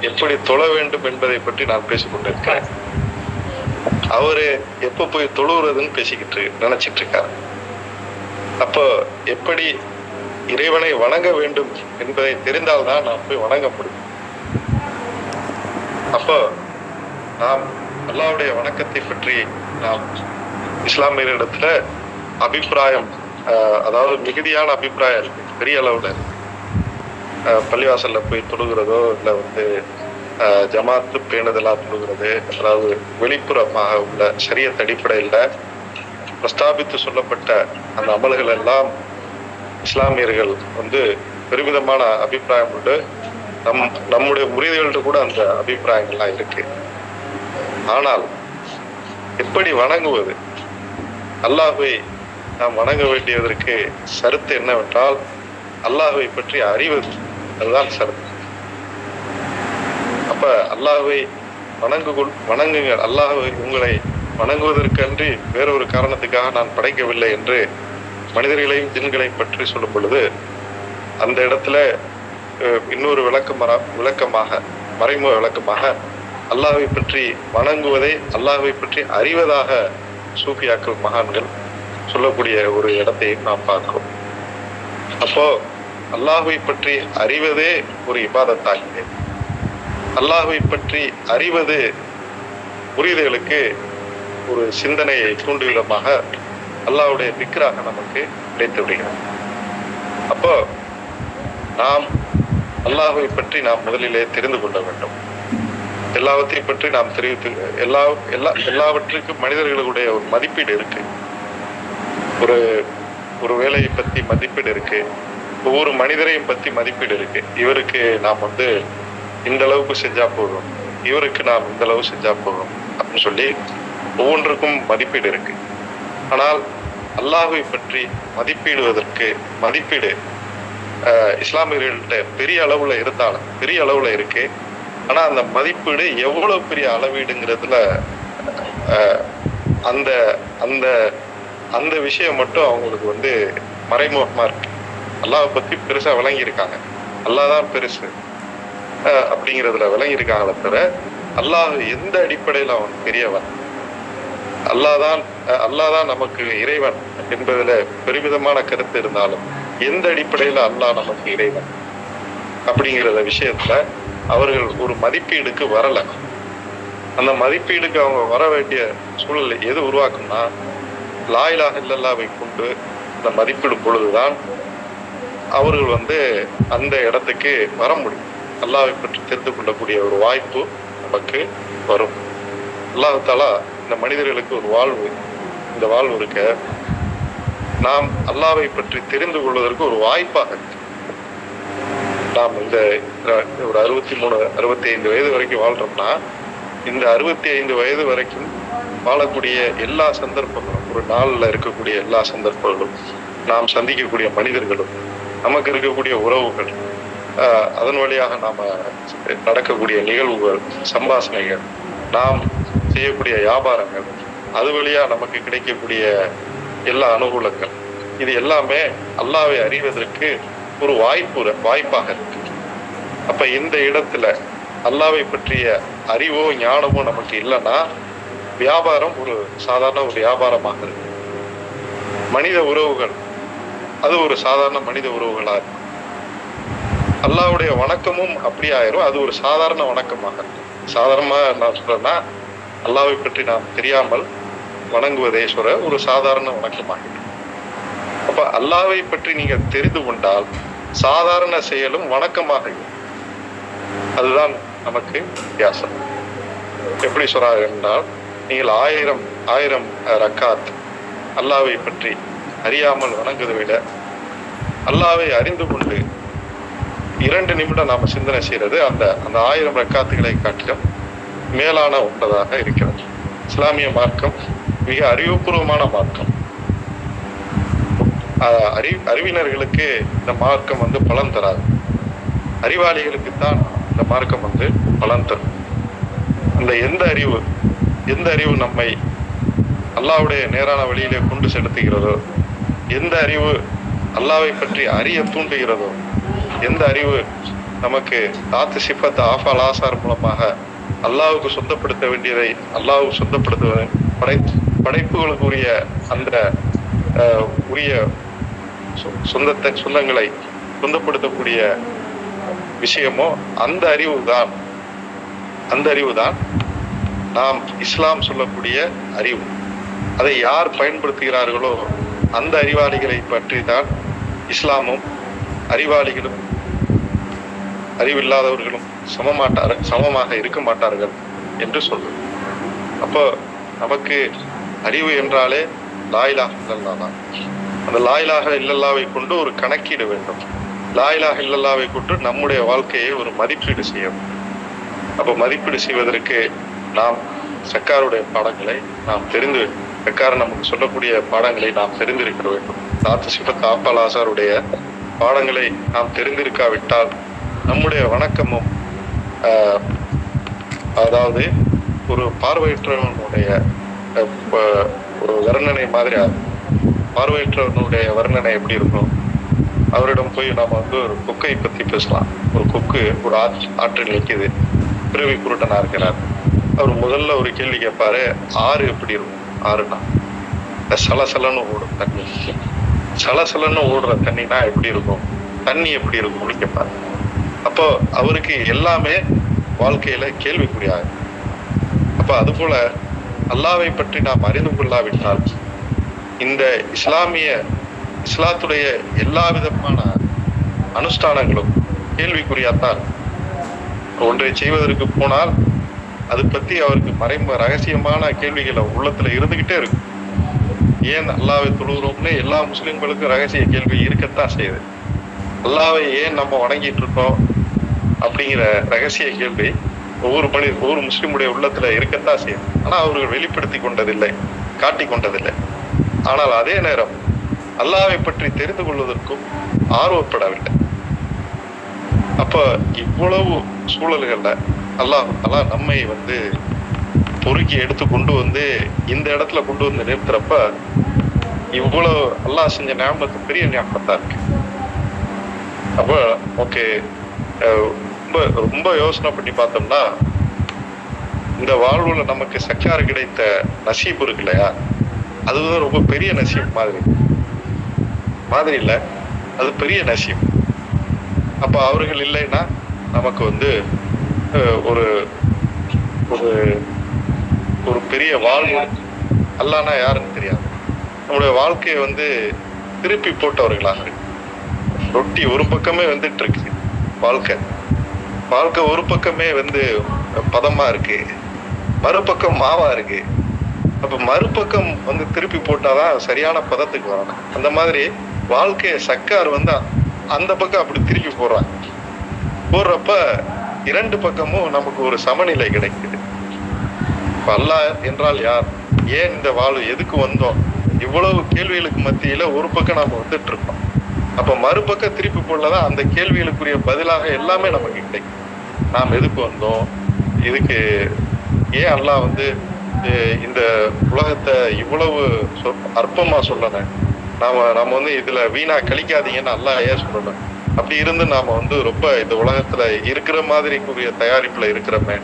எப்படி தொழ வேண்டும் என்பதை பற்றி நான் பேசிக்கொண்டிருக்கேன், அவரு எப்ப போய் தொழுகிறதுன்னு நினைச்சிட்டு இருக்காரு. அப்போ எப்படி இறைவனை வணங்க வேண்டும் என்பதை தெரிந்தால்தான் நான் போய் வணங்க முடியும். அப்போ நாம் அல்லாஹ்வுடைய வணக்கத்தை பற்றி நாம் இஸ்லாமியரிடத்துல அபிப்பிராயம், அதாவது மிகுதியான அபிப்பிராயம் இருக்கு, பெரிய அளவுல இருக்கு. பள்ளிவாசல்ல போய் தொழுகிறதோ இல்லை ஜமாத்து பேணுதலா தொழுகிறது, அதாவது வெளிப்புறமாக உள்ள ஷரியத் அடிப்படையில் பிரஸ்தாபித்து சொல்லப்பட்ட அந்த அமல்கள் எல்லாம் இஸ்லாமியர்கள் வந்து பெருமிதமான அபிப்பிராயம் உண்டு. நம்முடைய முறிவுகள்ட்ட கூட அந்த அபிப்பிராயங்கள்லாம் இருக்கு. ஆனால் எப்படி வணங்குவது? அல்லாஹ்வை நாம் வணங்க வேண்டியதற்கு சருத்து என்னவென்றால் அல்லாஹ்வை பற்றி அறிவது, அதுதான் சருத்து. அப்ப அல்லாஹ்வை வணங்குங்கள், அல்லாஹ்வை உங்களை வணங்குவதற்கன்றி வேறொரு காரணத்துக்காக நான் படைக்கவில்லை என்று மனிதர்களையும் ஜின்களையும் பற்றி சொல்லும் பொழுது அந்த இடத்துல இன்னொரு விளக்கமாக மறைமுக விளக்கமாக அல்லாஹ்வை பற்றி வணங்குவதை அல்லாஹ்வை பற்றி அறிவதாக சூஃபியாக்கள் மகான்கள் சொல்லக்கூடிய ஒரு இடத்தையும் நாம் பார்க்கிறோம். அப்போ அல்லாஹ்வை பற்றி அறிவதே ஒரு இபாதத்தாಗಿದೆ. அல்லாஹ்வை பற்றி அறிவது புரிதலுக்கு ஒரு சிந்தனையை தூண்டும் விதமாக அல்லாஹ்வுடைய திக்ராக நமக்கு கிடைத்து விடுகிறது. அப்போ நாம் அல்லாஹ்வை பற்றி நாம் முதலிலே தெரிந்து கொள்ள வேண்டும். எல்லாவற்றையும் பற்றி நாம் தெரிவித்து எல்லாவற்றுக்கும் மனிதர்களுடைய ஒரு மதிப்பீடு இருக்கு. ஒரு வேலையை பத்தி மதிப்பீடு இருக்கு. ஒவ்வொரு மனிதரையும் பத்தி மதிப்பீடு இருக்கு. இவருக்கு நாம் வந்து இந்த அளவுக்கு செஞ்சா போதும், இவருக்கு நாம் இந்த அளவு செஞ்சா போதும் அப்படின்னு சொல்லி ஒவ்வொன்றுக்கும் மதிப்பீடு இருக்கு. ஆனால் அல்லாஹ்வை பற்றி மதிப்பீடு இஸ்லாமியர்கள்ட்ட பெரிய அளவுல இருக்கு. ஆனா அந்த மதிப்பீடு எவ்வளவு பெரிய அளவீடுங்கிறதுல அந்த அந்த அந்த விஷயம் மட்டும் அவங்களுக்கு வந்து மறைமுகமா இருக்கு. அல்லாஹ்வை பத்தி பெருசா விளங்கி இருக்காங்க, அல்லாஹ் தான் பெருசு அப்படிங்கிறதுல விளங்கி இருக்காங்களே தவிர அல்லாஹ் எந்த அடிப்படையில் அவன் பெரியவன், அல்லாஹ் நமக்கு இறைவன் என்பதுல பெருமிதமான கருத்து இருந்தாலும் எந்த அடிப்படையில அல்லாஹ் நமக்கு இறைவன் அப்படிங்கிற விஷயத்துல அவர்கள் ஒரு மதிப்பீடுக்கு வரல. அந்த மதிப்பீடுக்கு அவங்க வர வேண்டிய சூழலை எது உருவாக்கும்னா லா இலாஹ இல்லல்லாஹ்வை கொண்டு அந்த மதிப்பீடு பொழுதுதான் அவர்கள் வந்து அந்த இடத்துக்கு வர முடியும். அல்லாஹ்வை பற்றி தெரிந்து கொள்ளக்கூடிய ஒரு வாய்ப்பு நமக்கு வரும். அல்லாஹ் தஆலா இந்த மனிதர்களுக்கு ஒரு இந்த வாழ்வு இருக்க நாம் அல்லாஹ்வை பற்றி தெரிந்து கொள்வதற்கு ஒரு வாய்ப்பாக இருக்கு. நாம் இந்த ஒரு 65 வயது வரைக்கும் வாழ்றோம்னா இந்த 65 வயது வரைக்கும் வாழக்கூடிய எல்லா சந்தர்ப்பங்களும், ஒரு நாளில் இருக்கக்கூடிய எல்லா சந்தர்ப்பங்களும், நாம் சந்திக்கக்கூடிய மனிதர்களும், நமக்கு இருக்கக்கூடிய உறவுகள், அதன் வழியாக நாம நடக்கக்கூடிய நிகழ்வுகள், சம்பாஷணைகள், நாம் செய்யக்கூடிய வியாபாரங்கள், அது வழியா நமக்கு கிடைக்கக்கூடிய எல்லா அனுகூலங்கள், இது எல்லாமே அல்லாஹ்வை அறிவதற்கு ஒரு வாய்ப்பாக இருக்கு. அப்ப இந்த இடத்துல அல்லாஹ்வை பற்றிய அறிவோ ஞானமோ நமக்கு இல்லைன்னா வியாபாரம் ஒரு சாதாரண ஒரு வியாபாரமாக இருக்கு. மனித உறவுகள் அது ஒரு சாதாரண மனித உறவுகளா இருக்கு. அல்லாஹ்வுடைய வணக்கமும் அப்படி ஆயிரும், அது ஒரு சாதாரண வணக்கமாக இருக்கு. சாதாரணமா நான் சொல்றேன்னா அல்லாஹ்வை பற்றி நாம் தெரியாமல் வணங்குவதே சொல்ற ஒரு சாதாரண வணக்கமாக இருக்கு. அப்ப அல்லாஹ்வை பற்றி நீங்க தெரிந்து கொண்டால் சாதாரண செயலும் வணக்கமாக இருக்கும். அதுதான் நமக்கு வித்தியாசம். எப்படி சொல்றாங்க என்றால் நீங்கள் 1000 ரக்காத் அல்லாஹ்வை பற்றி அறியாமல் வணங்குவதை விட அல்லாஹ்வை அறிந்து கொண்டு 2 நிமிடம் நாம சிந்தனை செய்யறது அந்த 1000 ரக்காத்துகளை காட்டிலும் மேலான ஒன்றதாக இருக்கிறது. இஸ்லாமிய மார்க்கம் மிக அறிவுபூர்வமான மார்க்கம். அறிவினர்களுக்கு இந்த மார்க்கம் வந்து பலன் தராது, அறிவாளிகளுக்கு தான் இந்த மார்க்கம் வந்து பலன் தரும். அந்த எந்த அறிவு நம்மை அல்லாஹ்வுடைய நேரான வழியிலே கொண்டு செலுத்துகிறதோ, எந்த அறிவு அல்லாஹ்வை பற்றி அறிய தூண்டுகிறதோ, எந்த அறிவு நமக்கு தாத்து சிஃபத் ஆஃபால் ஆசார் மூலமாக அல்லாஹ்வுக்கு சொந்தப்படுத்த வேண்டியதை அல்லாஹ்வுக்கு சொந்தப்படுத்துவதை படைப்புகளுக்கு உரிய அந்த உரிய சொந்தங்களை சொந்தப்படுத்தக்கூடிய விஷயமோ அந்த அறிவு தான் நாம் இஸ்லாம் சொல்லக்கூடிய அறிவு. அதை யார் பயன்படுத்துகிறார்களோ அந்த அறிவாளிகளை பற்றி தான் இஸ்லாமும் அறிவாளிகளும் அறிவில்லாதவர்களும் சமமாக இருக்க மாட்டார்கள் என்று சொல்றது. அப்போ நமக்கு அறிவு என்றாலே லா இலாஹ இல்லல்லாஹ் தான். அந்த லா இலாஹ இல்லல்லாஹ்வை கொண்டு ஒரு கணக்கீடு வேண்டும். லா இலாஹ இல்லல்லாஹ்வை கொண்டு நம்முடைய வாழ்க்கையை ஒரு மதிப்பீடு செய்ய வேண்டும். அப்போ மதிப்பீடு செய்வதற்கு நாம் சக்காருடைய பாடங்களை நாம் சக்கார் நமக்கு சொல்லக்கூடிய பாடங்களை நாம் தெரிந்திருக்க வேண்டும். தாத்து சிபத் ஆப்பால் ஆசாருடைய பாடங்களை நாம் தெரிந்திருக்காவிட்டால் நம்முடைய வணக்கமும் அதாவது ஒரு பார்வையற்றவனுடைய ஒரு வர்ணனை மாதிரி ஆகும். பார்வையற்றவனுடைய வர்ணனை எப்படி இருக்கும்? அவரிடம் போய் நாம ஒரு கொக்கை பத்தி பேசலாம். ஒரு கொக்கு ஒரு ஆற்றில் நிற்குது, பிறவி குருட்டனா இருக்கிறார். அவர் முதல்ல ஒரு கேள்வி கேட்பாரு, ஆறு எப்படி இருக்கும்? ஆறுனா சலசலன்னு ஓடும் தண்ணி. சலசலன்னு ஓடுற தண்ணினா எப்படி இருக்கும்? தண்ணி எப்படி இருக்கும்னு கேட்பாரு. அப்போ அவருக்கு எல்லாமே வாழ்க்கையில கேள்விக்குறியாது. அப்ப அது போல அல்லாவை பற்றி நாம் அறிந்து கொள்ளாவிட்டால் இந்த இஸ்லாத்துடைய எல்லா விதமான அனுஷ்டானங்களும் கேள்விக்குறியாத்தான். ஒன்றை செய்வதற்கு போனால் அது பத்தி அவருக்கு ரகசியமான கேள்விகளை உள்ளத்துல இருந்துகிட்டே இருக்கும். ஏன் அல்லாவை தொழுகிறோம்னு எல்லா முஸ்லிம்களுக்கும் ரகசிய கேள்வி இருக்கத்தான் செய்யுது. அல்லாவை ஏன் நம்ம வணங்கிட்டு இருக்கோம் அப்படிங்கிற ரகசிய கேள்வி ஒவ்வொரு முஸ்லிமுடைய உள்ளத்துல இருக்கத்தான் செய்யுது. ஆனா அவர்கள் வெளிப்படுத்தி கொண்டதில்லை, காட்டி கொண்டதில்லை. ஆனால் அதே நேரம் அல்லாவை பற்றி தெரிந்து கொள்வதற்கும் ஆர்வப்படவில்லை. அப்ப இவ்வளவு சூழல்கள்ல அல்லாஹ் நம்மை பொறுக்கி எடுத்து கொண்டு இந்த இடத்துல கொண்டு நிறுத்துறப்ப இவ்வளவு அல்லாஹ் செஞ்ச ஞாபகத்து பெரிய ஞாபகத்தா இருக்கு. அப்ப ஓகே, ரொம்ப ரொம்ப யோசனை பண்ணி பார்த்தோம்னா இந்த வாழ்வுல நமக்கு சக்காரு கிடைத்த நசீப் இருக்கு இல்லையா, அதுதான் ரொம்ப பெரிய நசீப் மாதிரி இல்லை, அது பெரிய நசீப். அப்ப அவர்கள் இல்லைன்னா நமக்கு ஒரு ஒரு ஒரு பெரிய வாழ்வு அல்லானா யாருன்னு தெரியாது. நம்முடைய வாழ்க்கையை திருப்பி போட்டவர்களாக இருக்கு. ரொட்டி ஒரு பக்கமே வந்துட்டு இருக்கு, வாழ்க்கை ஒரு பக்கமே பதமா இருக்கு, மறுபக்கம் மாவா இருக்கு. அப்ப மறுபக்கம் திருப்பி போட்டாதான் சரியான பதத்துக்கு வரணும். அந்த மாதிரி வாழ்க்கைய சக்கார் அந்த பக்கம் அப்படி திருப்பி போடுறப்ப இரண்டு பக்கமும் நமக்கு ஒரு சமநிலை கிடைக்குது. அல்லாஹ் என்றால் யார், ஏன் இந்த வாழ்வு, எதுக்கு வந்தோம், இவ்வளவு கேள்விகளுக்கு மத்தியில ஒரு பக்கம் நாம வந்துட்டு இருக்கோம். அப்ப மறுபக்கம் திருப்பி போடலதான் அந்த கேள்விகளுக்குரிய பதிலாக எல்லாமே நமக்கு கிடைக்கும். நாம் எதுக்கு வந்தோம், இதுக்கு ஏன் அல்லாஹ் இந்த உலகத்தை இவ்வளவு அற்பமா சொல்லணும், நாம இதுல வீணா கழிக்காதீங்கன்னு அல்லாஹ் ஏன் சொல்லணும், அப்படி இருந்து நாம ரொம்ப இந்த உலகத்துல இருக்கிற மாதிரிக்குரிய தயாரிப்புல இருக்கிறோமே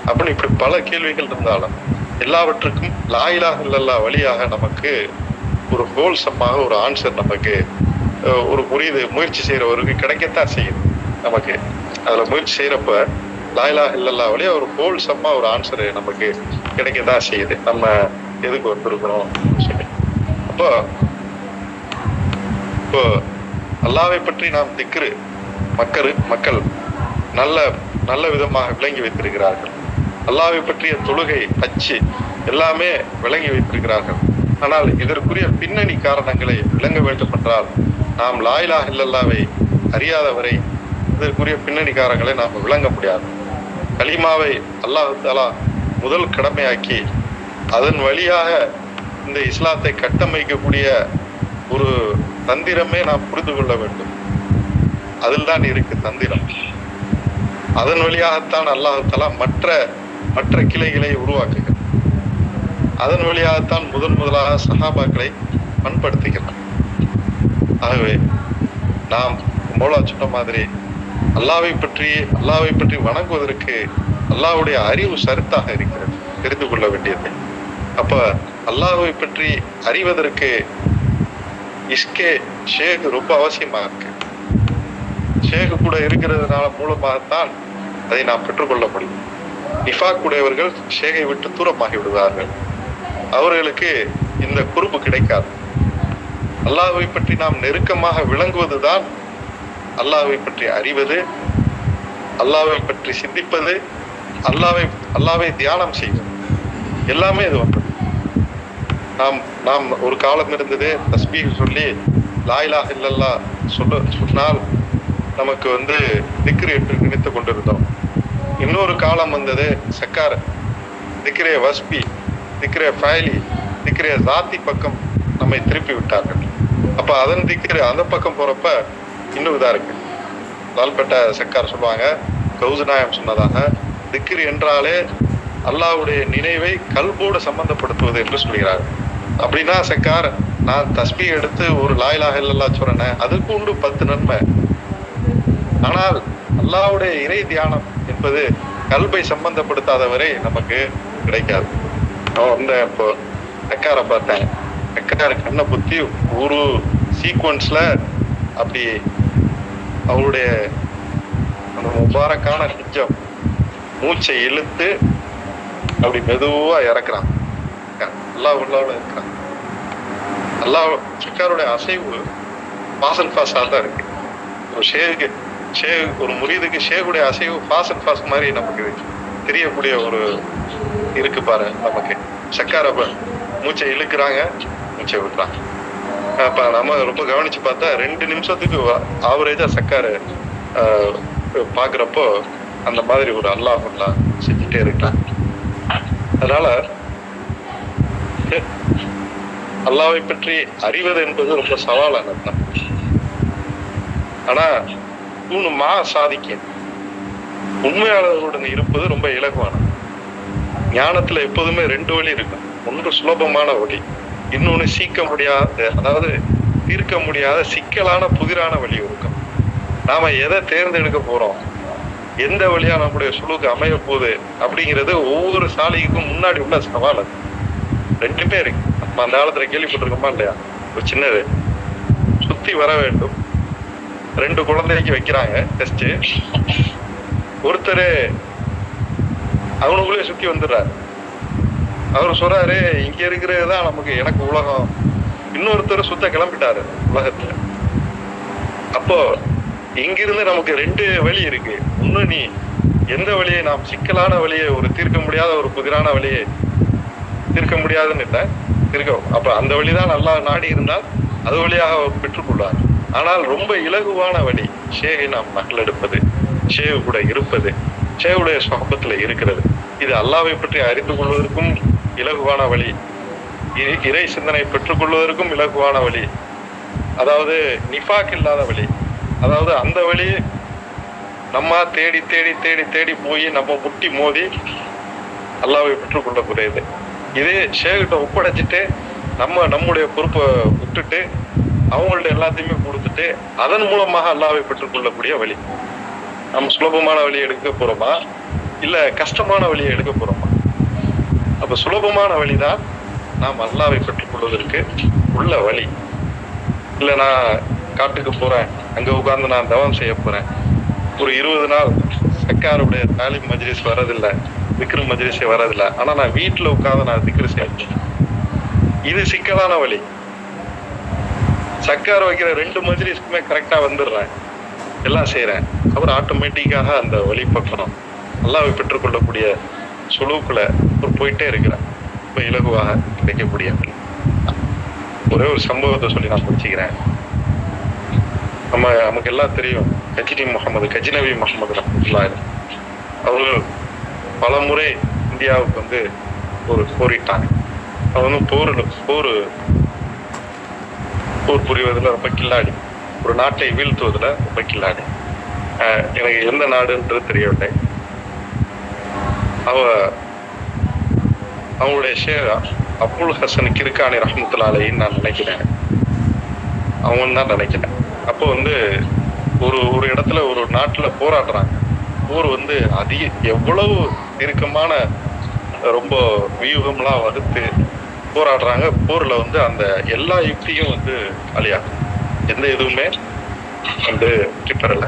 அப்படின்னு இப்படி பல கேள்விகள் இருந்தாலும் எல்லாவற்றுக்கும் லா இலாஹ இல்லல்லாஹ் வழியாக நமக்கு ஒரு ஹோல்சமாக ஒரு ஆன்சர் நமக்கு ஒரு முயற்சி செய்யறவருக்கு கிடைக்கத்தான் செய்யுது. நமக்கு அதுல முயற்சி செய்யறப்ப லா இலாஹ இல்லல்லாஹ் வழியா ஒரு ஹோல்சமா ஒரு ஆன்சர் நமக்கு கிடைக்கத்தான் செய்யுது. நம்ம எதுக்கு வந்திருக்கிறோம் சொல்லி அப்போ அல்லாவை பற்றி நாம் திக்ரு மக்கள் நல்ல நல்ல விதமாக விளங்கி வைத்திருக்கிறார்கள். அல்லாவை பற்றிய தொழுகை, ஹஜ்ஜு எல்லாமே விளங்கி வைத்திருக்கிறார்கள். ஆனால் இதற்குரிய பின்னணி காரணங்களை விளங்க வேண்டும் என்றால் நாம் லா இலாஹ இல்லல்லாஹ்வை அறியாதவரை இதற்குரிய பின்னணி காரணங்களை நாம் விளங்க முடியாது. கலிமாவை அல்லாஹ் தஆலா முதல் கடமையாக்கி அதன் வழியாக இந்த இஸ்லாத்தை கட்டமைக்கக்கூடிய ஒரு தந்திரமே நாம் புரிந்து கொள்ள வேண்டும். அதில் தான் இருக்கு தந்திரம். அதன் வழியாகத்தான் அல்லாஹ் தஆலா மற்ற கிளைகளை உருவாக்குகிறார். அதன் வழியாகத்தான் முதலாக சஹாபாக்களை பண்படுத்துகிறார். ஆகவே நாம் மௌலா சொன்ன மாதிரி அல்லாவை பற்றி வணங்குவதற்கு அல்லாஹ்வுடைய அறிவு சருத்தாக இருக்கிறது, தெரிந்து கொள்ள வேண்டியது. அப்ப அல்லாஹ்வை பற்றி அறிவதற்கு ஷேக் ரொம்ப அவசியமா இருக்கு. ஷேக் கூட இருக்கிறதுனால மூலமாகத்தான் அதை நாம் பெற்றுக்கொள்ள முடியும். நிஃபாக் உடையவர்கள் ஷேகை விட்டு தூரமாகி விடுவார்கள். அவர்களுக்கு இந்த குறுப்பு கிடைக்காது. அல்லாஹ்வை பற்றி நாம் நெருக்கமாக விளங்குவதுதான் அல்லாஹ்வை பற்றி அறிவது. அல்லாவை பற்றி சிந்திப்பது, அல்லாவை தியானம் செய்வது, எல்லாமே இது ஒன்று. நாம் ஒரு காலம் இருந்தது தஸ்பீஹ் சொல்லி லா இலாஹ இல்லல்லாஹ் சொன்னால் நமக்கு திக்ர் என்று நினைத்து கொண்டிருந்தோம். இன்னொரு காலம் வந்தது சக்கார், திக்ரே வஸ்பி, திக்ரே ஃபைலி, திக்ரே ஜாத்தி பக்கம் நம்மை திருப்பி விட்டார்கள். அப்ப அதன் திக்ரு அந்த பக்கம் போறப்ப இன்னும் இதா இருக்கு. லால்பேட்டை சக்கார் சொல்லுவாங்க, கௌசுநாயம் சொன்னதாக, திக்ரு என்றாலே அல்லாஹ்வுடைய நினைவை கல்போடு சம்பந்தப்படுத்துவது என்று சொல்கிறார். அப்படின்னா சக்கார், நான் தஸ்பீ எடுத்து ஒரு லா இலாஹ இல்லல்லாஹ் சொல்றேன், அதுக்கு உண்டு 10 நன்மை. ஆனால் அல்லாஹ்வுடைய இறை தியானம் என்பது கல்பை சம்பந்தப்படுத்தாதவரை நமக்கு கிடைக்காது. இப்போ சக்காரை பார்த்தேன், சக்கார் கண்ணை புத்தி ஒரு சீக்வன்ஸ்ல அப்படி அவருடைய அந்த முபாரக்கான நிஜம் மூச்சை இழுத்து அப்படி மெதுவா இறக்குறான். அல்லாஹ் உள்ளாவோட இருக்கிறான். அல்லாஹ் சக்காருடைய அசைவு ஃபாஸ் அண்ட் ஃபாஸ்டா தான் இருக்கு. ஒரு முரீதுக்கு ஷேகுடைய அசைவு ஃபாஸ் அண்ட் ஃபாஸ்ட் மாதிரி நமக்கு தெரியக்கூடிய ஒரு இருக்கு பாரு. நமக்கு சக்கார மூச்சை இழுக்கிறாங்க, மூச்சை விட்டுறாங்க. அப்ப நம்ம ரொம்ப கவனிச்சு பார்த்தா 2 நிமிஷத்துக்கு ஆவரேஜா சக்காரு பாக்குறப்போ அந்த மாதிரி ஒரு அல்லாஹ் செஞ்சுட்டே இருக்கலாம். அதனால அல்லாஹ்வை பற்றி அறிவது என்பது ரொம்ப சவாலானதுதான். ஆனா சாதிக்க உண்மையாளர்களுடன் இருப்பது ரொம்ப இலகுவானது. ஞானத்துல எப்போதுமே 2 வழி இருக்கும். ஒன்று சுலபமான வழி, இன்னொன்னு தீர்க்க முடியாத சிக்கலான புதிரான வழி இருக்கும். நாம எதை தேர்ந்தெடுக்க போறோம், எந்த வழியா நம்முடைய சுழுக்கு அமைய போகுது அப்படிங்கிறது ஒவ்வொரு சாலைக்கும் முன்னாடி உள்ள சவால். அது 2 இருக்கு. நம்ம அந்த காலத்துல கேள்விப்பட்டிருக்கோமா இல்லையா? ஒரு சின்னது சுத்தி வர வேண்டும். 2 குழந்தைக்கு வைக்கிறாங்க டெஸ்ட். ஒருத்தர் அவனுக்குள்ளே சுத்தி வந்துடுறாரு. அவர் சொல்றாரு, இங்க இருக்கிறதுதான் எனக்கு உலகம். இன்னொருத்தர் சுத்த கிளம்பிட்டாரு உலகத்துல. அப்போ இங்கிருந்து நமக்கு 2 வழி இருக்கு. ஒண்ணு, நீ எந்த வழியை, நாம் சிக்கலான வழியை, ஒரு தீர்க்க முடியாத ஒரு புதிரான வழியை, தீர்க்க முடியாதுன்னு இல்லை அப்ப அந்த வழிதான் நல்லா நாடி இருந்தால் அது வழியாக அவர் பெற்றுக்கொள்வார். ஆனால் ரொம்ப இலகுவான வழி ஷேகை நாம் நகலெடுப்பது, ஷேகு கூட இருப்பது, ஷேகுடைய சொப்பத்துல இருக்கிறது. இது அல்லாஹ்வை பற்றி அறிந்து கொள்வதற்கும் இலகுவான வழி, இறை சிந்தனை பெற்றுக்கொள்வதற்கும் இலகுவான வழி, அதாவது நிஃபாக் இல்லாத வழி. அதாவது அந்த வழி நம்ம தேடி தேடி தேடி தேடி போய் நம்ம முட்டி மோதி அல்லாஹ்வை பெற்றுக்கொள்ளக்கூடியது. இதே ஷேகிட்ட ஒப்படைச்சிட்டு நம்முடைய பொறுப்பை விட்டுட்டு அவங்கள்ட்ட எல்லாத்தையுமே கொடுத்துட்டு அதன் மூலமாக அல்லாஹ்வை பெற்றுக்கொள்ளக்கூடிய வழி. நம்ம சுலபமான வழியை எடுக்க போறோமா இல்ல கஷ்டமான வழியை எடுக்க போறோமா? அப்ப சுலபமான வழிதான் நாம் அல்லாஹ்வை பெற்றுக்கொள்வதற்கு உள்ள வழி. இல்ல நான் காட்டுக்கு போறேன், அங்க உட்கார்ந்து நான் தவம் செய்ய போறேன், ஒரு 20 நாள் சக்காருடைய தாலிம் மஜ்லிஸ் வரதில்லை, திக்ரு மஜ்லிஸே வரதில்லை, ஆனா நான் வீட்டுல உட்கார்ந்து நான் திக்ரு செய்ய, இது சிக்கலான வழி. சக்கார் வைக்கிற 2 மஜ்லிஸ்க்குமே கரெக்டா வந்துடுறேன், எல்லாம் செய்யறேன், அப்புறம் ஆட்டோமேட்டிக்காக அந்த வழி பக்கம் அல்லாஹ்வை பெற்றுக்கொள்ளக்கூடிய சுலூக்குல போயிட்டே இருக்கிறேன். இப்ப இலகுவாக கிடைக்கக்கூடிய ஒரே ஒரு சம்பவத்தை சொல்லி நான் முடிச்சுக்கிறேன். நமக்கு எல்லாம் தெரியும், கஜினவி முகமது ரஹ்மத்துல்லாஹி அவர்கள் பல முறை இந்தியாவுக்கு போரிட்டாங்க. அவங்க போர் புரிவதில் ரொம்ப கில்லாடி, ஒரு நாட்டை வீழ்த்துவதில் ரொம்ப கில்லாடி. எனக்கு எந்த நாடுன்றது தெரியவில்லை. அவங்களுடைய ஷேர் அபுல் ஹசன் கிர்கானி ரஹ்மத்துல்லாஹி அலைஹின்னு நான் நினைக்கிறேன், அவன் தான் நினைக்கிறேன். அப்போ ஒரு இடத்துல ஒரு நாட்டுல போராடுறாங்க. போர் எவ்வளவு நெருக்கமான ரொம்ப வியூகம்லாம் வகுத்து போராடுறாங்க. போர்ல அந்த எல்லா யுக்தியும் அழியாகும், எந்த இதுவுமே வெற்றி பெறல.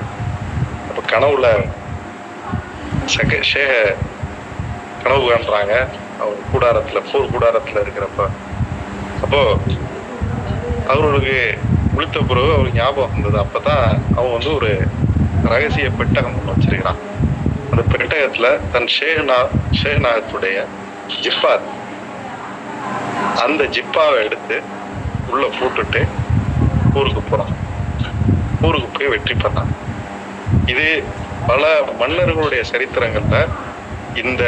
அப்ப கனவுல ஷேக கனவு காண்றாங்க அவங்க கூடாரத்துல, போர் கூடாரத்துல இருக்கிறப்ப. அப்போ அவர்களுக்கு விழித்த பிறகு அவருக்கு ஞாபகம் வந்தது. அப்பதான் அவன் ஒரு ரகசிய பெட்டகம் வச்சிருக்கிறான். அந்த பெட்டகத்துல தன் ஷேகநாயகத்துடைய ஜிப்பா, அந்த ஜிப்பாவை எடுத்து உள்ள போட்டுட்டு ஊருக்கு போறான். ஊருக்கு போய் வெற்றி பண்ணான். இது பல மன்னர்களுடைய சரித்திரங்கள்ல இந்த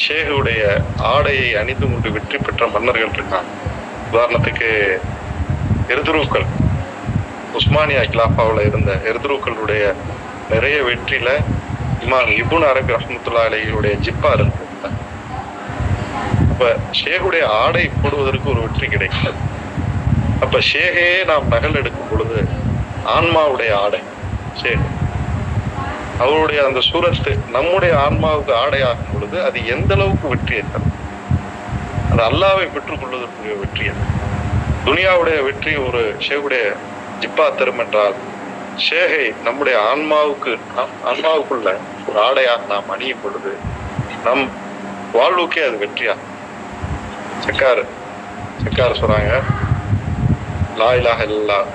ஷேகுடைய ஆடையை அணிந்து கொண்டு வெற்றி பெற்ற மன்னர்கள் இருக்காங்க. உதாரணத்துக்கு எர்துருக்கள், உஸ்மானியா கிலாஃபாவில் இருந்த எர்துருக்களுடைய நிறைய வெற்றியில இமாம் இப்னு அரபி ரஹ்மத்துல்லாஹி அலைஹியுடைய ஜிப்பா இருக்கு. அப்ப ஷேகுடைய ஆடை போடுவதற்கு ஒரு வெற்றி கிடைக்காது. அப்ப ஷேகையே நாம் நகல் எடுக்கும் பொழுது ஆன்மாவுடைய ஆடை ஷேக், அவருடைய அந்த சூரத்து நம்முடைய ஆன்மாவுக்கு ஆடையாகும் பொழுது அது எந்த அளவுக்கு வெற்றியை தரும். அது அல்லாவை பெற்றுக் கொள்வதற்குரிய வெற்றி. அது துனியாவுடைய வெற்றி ஒரு ஷேகுடைய ஜிப்பா தரும் என்றால், ஷேகை நம்முடைய ஆன்மாவுக்குள்ள ஒரு ஆடையாக நாம் அணியும் பொழுது நம் வாழ்வுக்கே அது வெற்றியா. சக்கார் சொல்றாங்க, லா இலாஹ இல்லல்லாஹ்.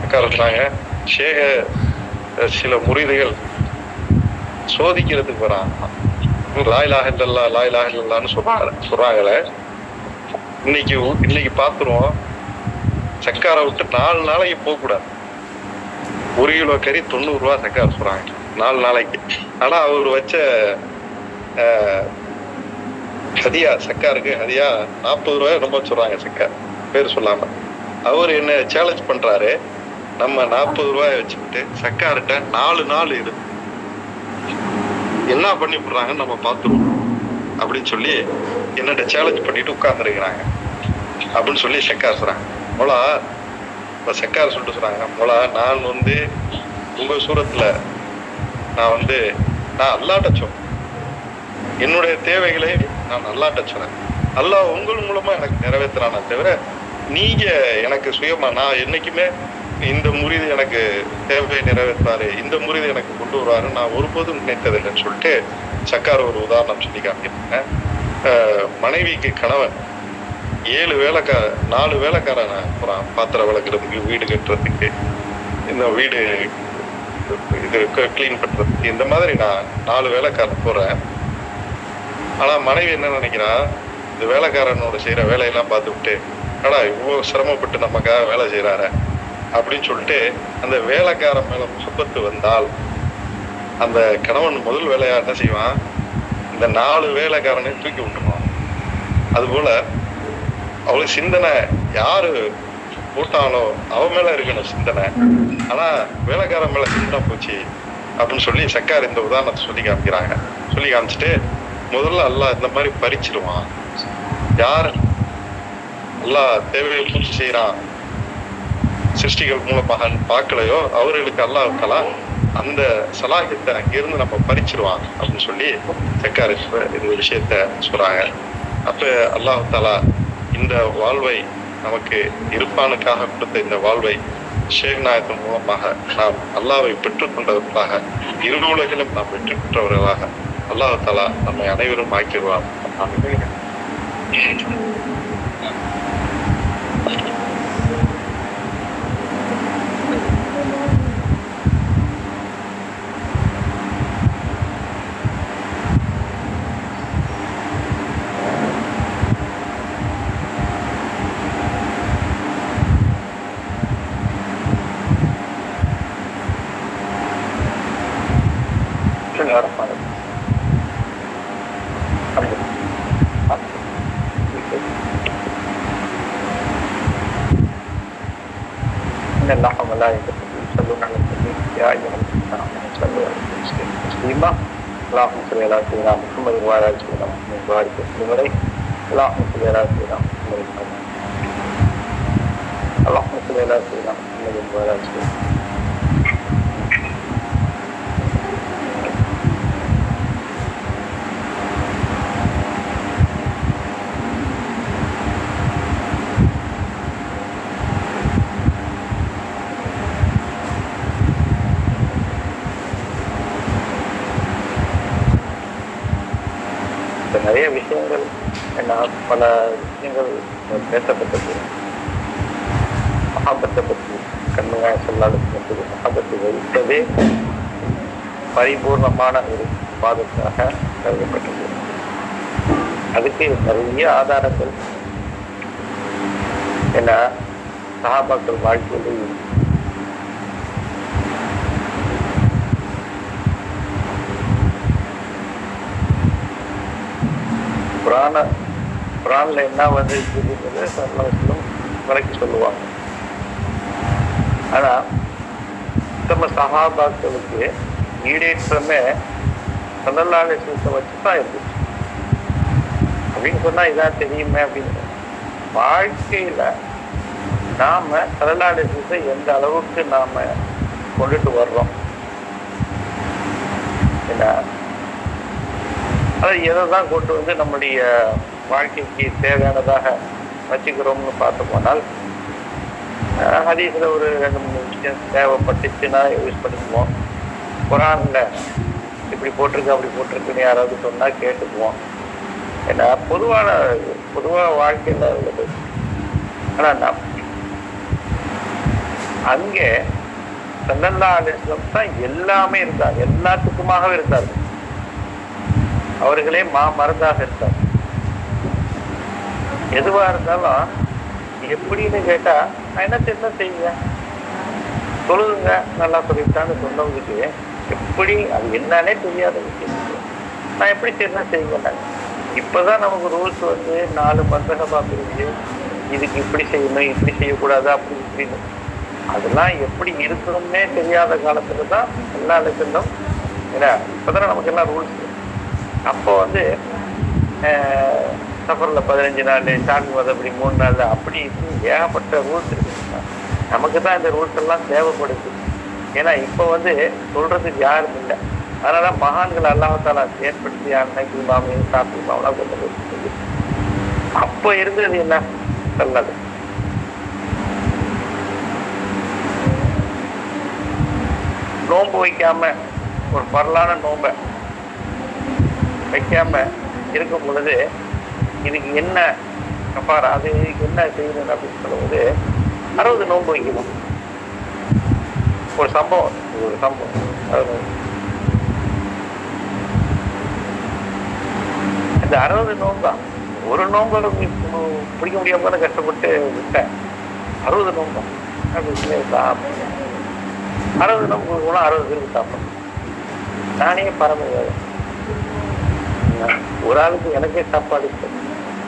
சக்கார் சொல்றாங்க, ஷேக சில முறிதுகள் சோதிக்கிறதுக்கு வராங்க. லா இலாஹ இல்லல்லாஹ், லா இலாஹ இல்லல்லாஹ்னு சொல்றாங்களே. இன்னைக்கு பாத்துருவோம், சக்காரை விட்டு 4 நாளைக்கு போகக்கூடாது. 1 கிலோ கறி 90 ரூபா சக்கார் சொல்றாங்க 4 நாளைக்கு. ஆனா அவர் வச்ச ஹதியா, சக்காருக்கு ஹதியா 40 ரூபாய் ரொம்ப சொல்றாங்க. சக்கார் பேர் சொல்லாம அவர் என்ன சேலஞ்ச் பண்றாரு, நம்ம 40 ரூபாய் வச்சுக்கிட்டு சக்கார்கிட்ட 4 நாள் இருக்கு என்ன பண்ணி போடுறாங்கன்னு நம்ம பார்த்துருவோம் அப்படின்னு சொல்லி என்னட்ட சேலஞ்ச் பண்ணிட்டு உட்கார்ந்துருக்கிறாங்க அப்படின்னு சொல்லி சக்கார் சொல்றாங்க. மொளா இப்போ சக்கார் சொல்லிட்டு சொல்றாங்க, மொளா நான் உங்க சூரத்துல நான் அல்லாட்ட சொன்னேன், என்னுடைய தேவைகளை நான் அல்லாட்ட சொன்னேன். அல்லாஹ் உங்கள் மூலமா எனக்கு நிறைவேற்றுறானே தவிர நீங்க எனக்கு சுயமா நான் என்னைக்குமே இந்த முறிது எனக்கு தேவையை நிறைவேற்றாரு, இந்த முறிது எனக்கு கொண்டு வருவாரு நான் ஒருபோதும் நினைத்ததில்லைன்னு சொல்லிட்டு சக்கார் ஒரு உதாரணம் சொல்லி காமிக்கிறாங்க. மனைவிக்கு கணவன் 4 வேலைக்காரன் போறான், பாத்திரம் விளக்குறதுக்கு, வீடு கட்டுறதுக்கு, இந்த வீடு இது கிளீன் பண்றதுக்கு, இந்த மாதிரி நான் 4 வேலைக்காரன் போறேன். ஆனா மனைவி என்ன நினைக்கிறா, இந்த வேலைக்காரனோட செய்யற வேலையெல்லாம் பார்த்து விட்டு, ஆனா இவ்வளவு சிரமப்பட்டு நமக்காக வேலை செய்யறாரு அப்படின்னு சொல்லிட்டு அந்த வேலைக்காரன் மேல முகப்பத்து வந்தால் அந்த கணவன் முதல் வேலையா என்ன செய்வான், இந்த 4 வேலைக்காரனை தூக்கி விட்டுருவான். அதுபோல அவளுக்கு சிந்தனை யாரு போட்டாலோ அவன் மேல இருக்கணும் சிந்தனை, ஆனா வேலைக்காரன் மேல சிந்தனை போச்சு அப்படின்னு சொல்லி சக்கார் இந்த உதாரணத்தை சொல்லி காமிச்சிட்டு முதல்ல அல்லாஹ் இந்த மாதிரி பறிச்சிருவான். யார் அல்லாஹ் தேவையை பூர்த்தி செய்யறான் சிருஷ்டிகள் மூலமாக பார்க்கலையோ அவர்களுக்கு அல்லாஹ் அந்த சலாஹியத்தை அங்கிருந்து நம்ம பறிச்சிருவாங்க அப்படின்னு சொல்லி சக்கார் இந்த விஷயத்த சொல்றாங்க. அப்ப அல்லாஹ் தாலா இந்த வாழ்வை நமக்கு இருப்பானுக்காக கொடுத்த இந்த வாழ்வை ஷேகநாயகத்தின் மூலமாக நாம் அல்லாஹ்வை பெற்றுக்கொண்டதற்காக இரு உலகிலும் நாம் வெற்றி பெற்றவர்களாக அல்லாஹ் தாலா நம்மை அனைவரும் ஆக்கிடுவார். إن الله وملائكته يصلون على النبي يا أيها الذين آمنوا صلوا عليه وسلموا تسليما اللهم صل على سيدنا محمد وعلى آل سيدنا محمد وبارك وسلم عليه اللهم صل على سيدنا محمد اللهم صل على سيدنا محمد وعلى آل سيدنا நிறைய விஷயங்கள் பல விஷயங்கள் பேசப்பட்டது. மகாபத்தை பற்றி கண்மையாக சொல்லாத மகாபத்தை வைத்ததே பரிபூர்ணமான ஒரு பாதத்தாக கருதப்பட்டது. அதுக்கு நிறைய ஆதாரங்கள் என்ன சஹாபாக்கள் வாழ்க்கையில் குரான்ல என்ன வந்து சர்வசலும் விளக்கி சொல்லுவாங்க. ஆனா நம்ம சஹாபாக்களுக்கு ஈடேற்றமே ஸல்லல்லாஹு அலைஹி வஸல்லம் வச்சுதான் இருந்துச்சு அப்படின்னு சொன்னா இதான் தெரியுமே அப்படின்னு. வாழ்க்கையில நாம ஸல்லல்லாஹு அலைஹி வஸல்லம் எந்த அளவுக்கு நாம கொண்டுட்டு வர்றோம், என்ன அதை எதை தான் கொண்டு வந்து நம்முடைய வாழ்க்கைக்கு தேவையானதாக வச்சுக்கிறோம்னு பார்த்து போனால் ஹதீஸ்ல ஒரு 2-3 விஷயம் தேவைப்பட்டுச்சுன்னா யூஸ் பண்ணிக்குவோம். குரான்ல இப்படி போட்டிருக்கு அப்படி போட்டிருக்குன்னு யாராவது சொன்னா கேட்டுக்குவோம். ஏன்னா பொதுவாக வாழ்க்கையில உள்ளது. ஆனா அங்கே ஸல்லல்லாஹு அலைஹி வஸல்லம் தான் எல்லாமே இருந்தார், எல்லாத்துக்குமாகவே இருந்தார். அவர்களே மருந்தாக இருந்தார். எதுவா இருந்தாலும் எப்படின்னு கேட்டா நான் என்ன செய்யுங்க சொல்லுங்க நல்லா சொல்லிட்டான்னு சொன்னவங்களுக்கு எப்படி அது என்னன்னே தெரியாத விஷயம் நான் எப்படி என்ன செய்யுங்க. இப்பதான் நமக்கு ரூல்ஸ் வந்து 4 மந்தகமா பிரிஞ்சு இதுக்கு இப்படி செய்யணும் இப்படி செய்யக்கூடாது அப்படி இப்படின்னு அதெல்லாம் எப்படி இருக்கணும்னே தெரியாத காலத்துல தான் எல்லா இடத்துலும் ஏன்னா இப்பதானே நமக்கு எல்லாம் ரூல்ஸ். அப்போ வந்து சஃபர்ல 15 நாள், சாமி மதப்படி 3 நாள் அப்படி ஏகப்பட்ட ரூல்ஸ் இருக்கு. நமக்கு தான் இந்த ரூல்ஸ் எல்லாம் தேவைப்படுது. ஏன்னா இப்போ வந்து சொல்றதுக்கு யாரும் இல்லை. அதனால மகான்கள் அல்லாஹ்தாலா ஏற்படுத்தி அன்னைக்கு மாமி சாப்பி மாவெல்லாம் கொண்டு அப்போ இருந்தது என்ன நல்லது. நோன்பு வைக்காம ஒரு பரலான நோன்பை வைக்காம இருக்கும் பொழுது இதுக்கு என்ன கஃபாரா, அது இதுக்கு என்ன செய்யணும் அப்படின்னு சொல்லும்போது 60 நோன்பு வைக்கணும். ஒரு சம்பவம் இந்த 60 நோன்பு தான். ஒரு நோன்பு பிடிக்க முடியாம கஷ்டப்பட்டு விட்டேன். 60 நோன்பு தான் 60 நோன்பு 60 பேருக்கு சாப்பிடணும். நானே பரம ஒரு ஆளுக்கு எனக்கே சாப்பாடு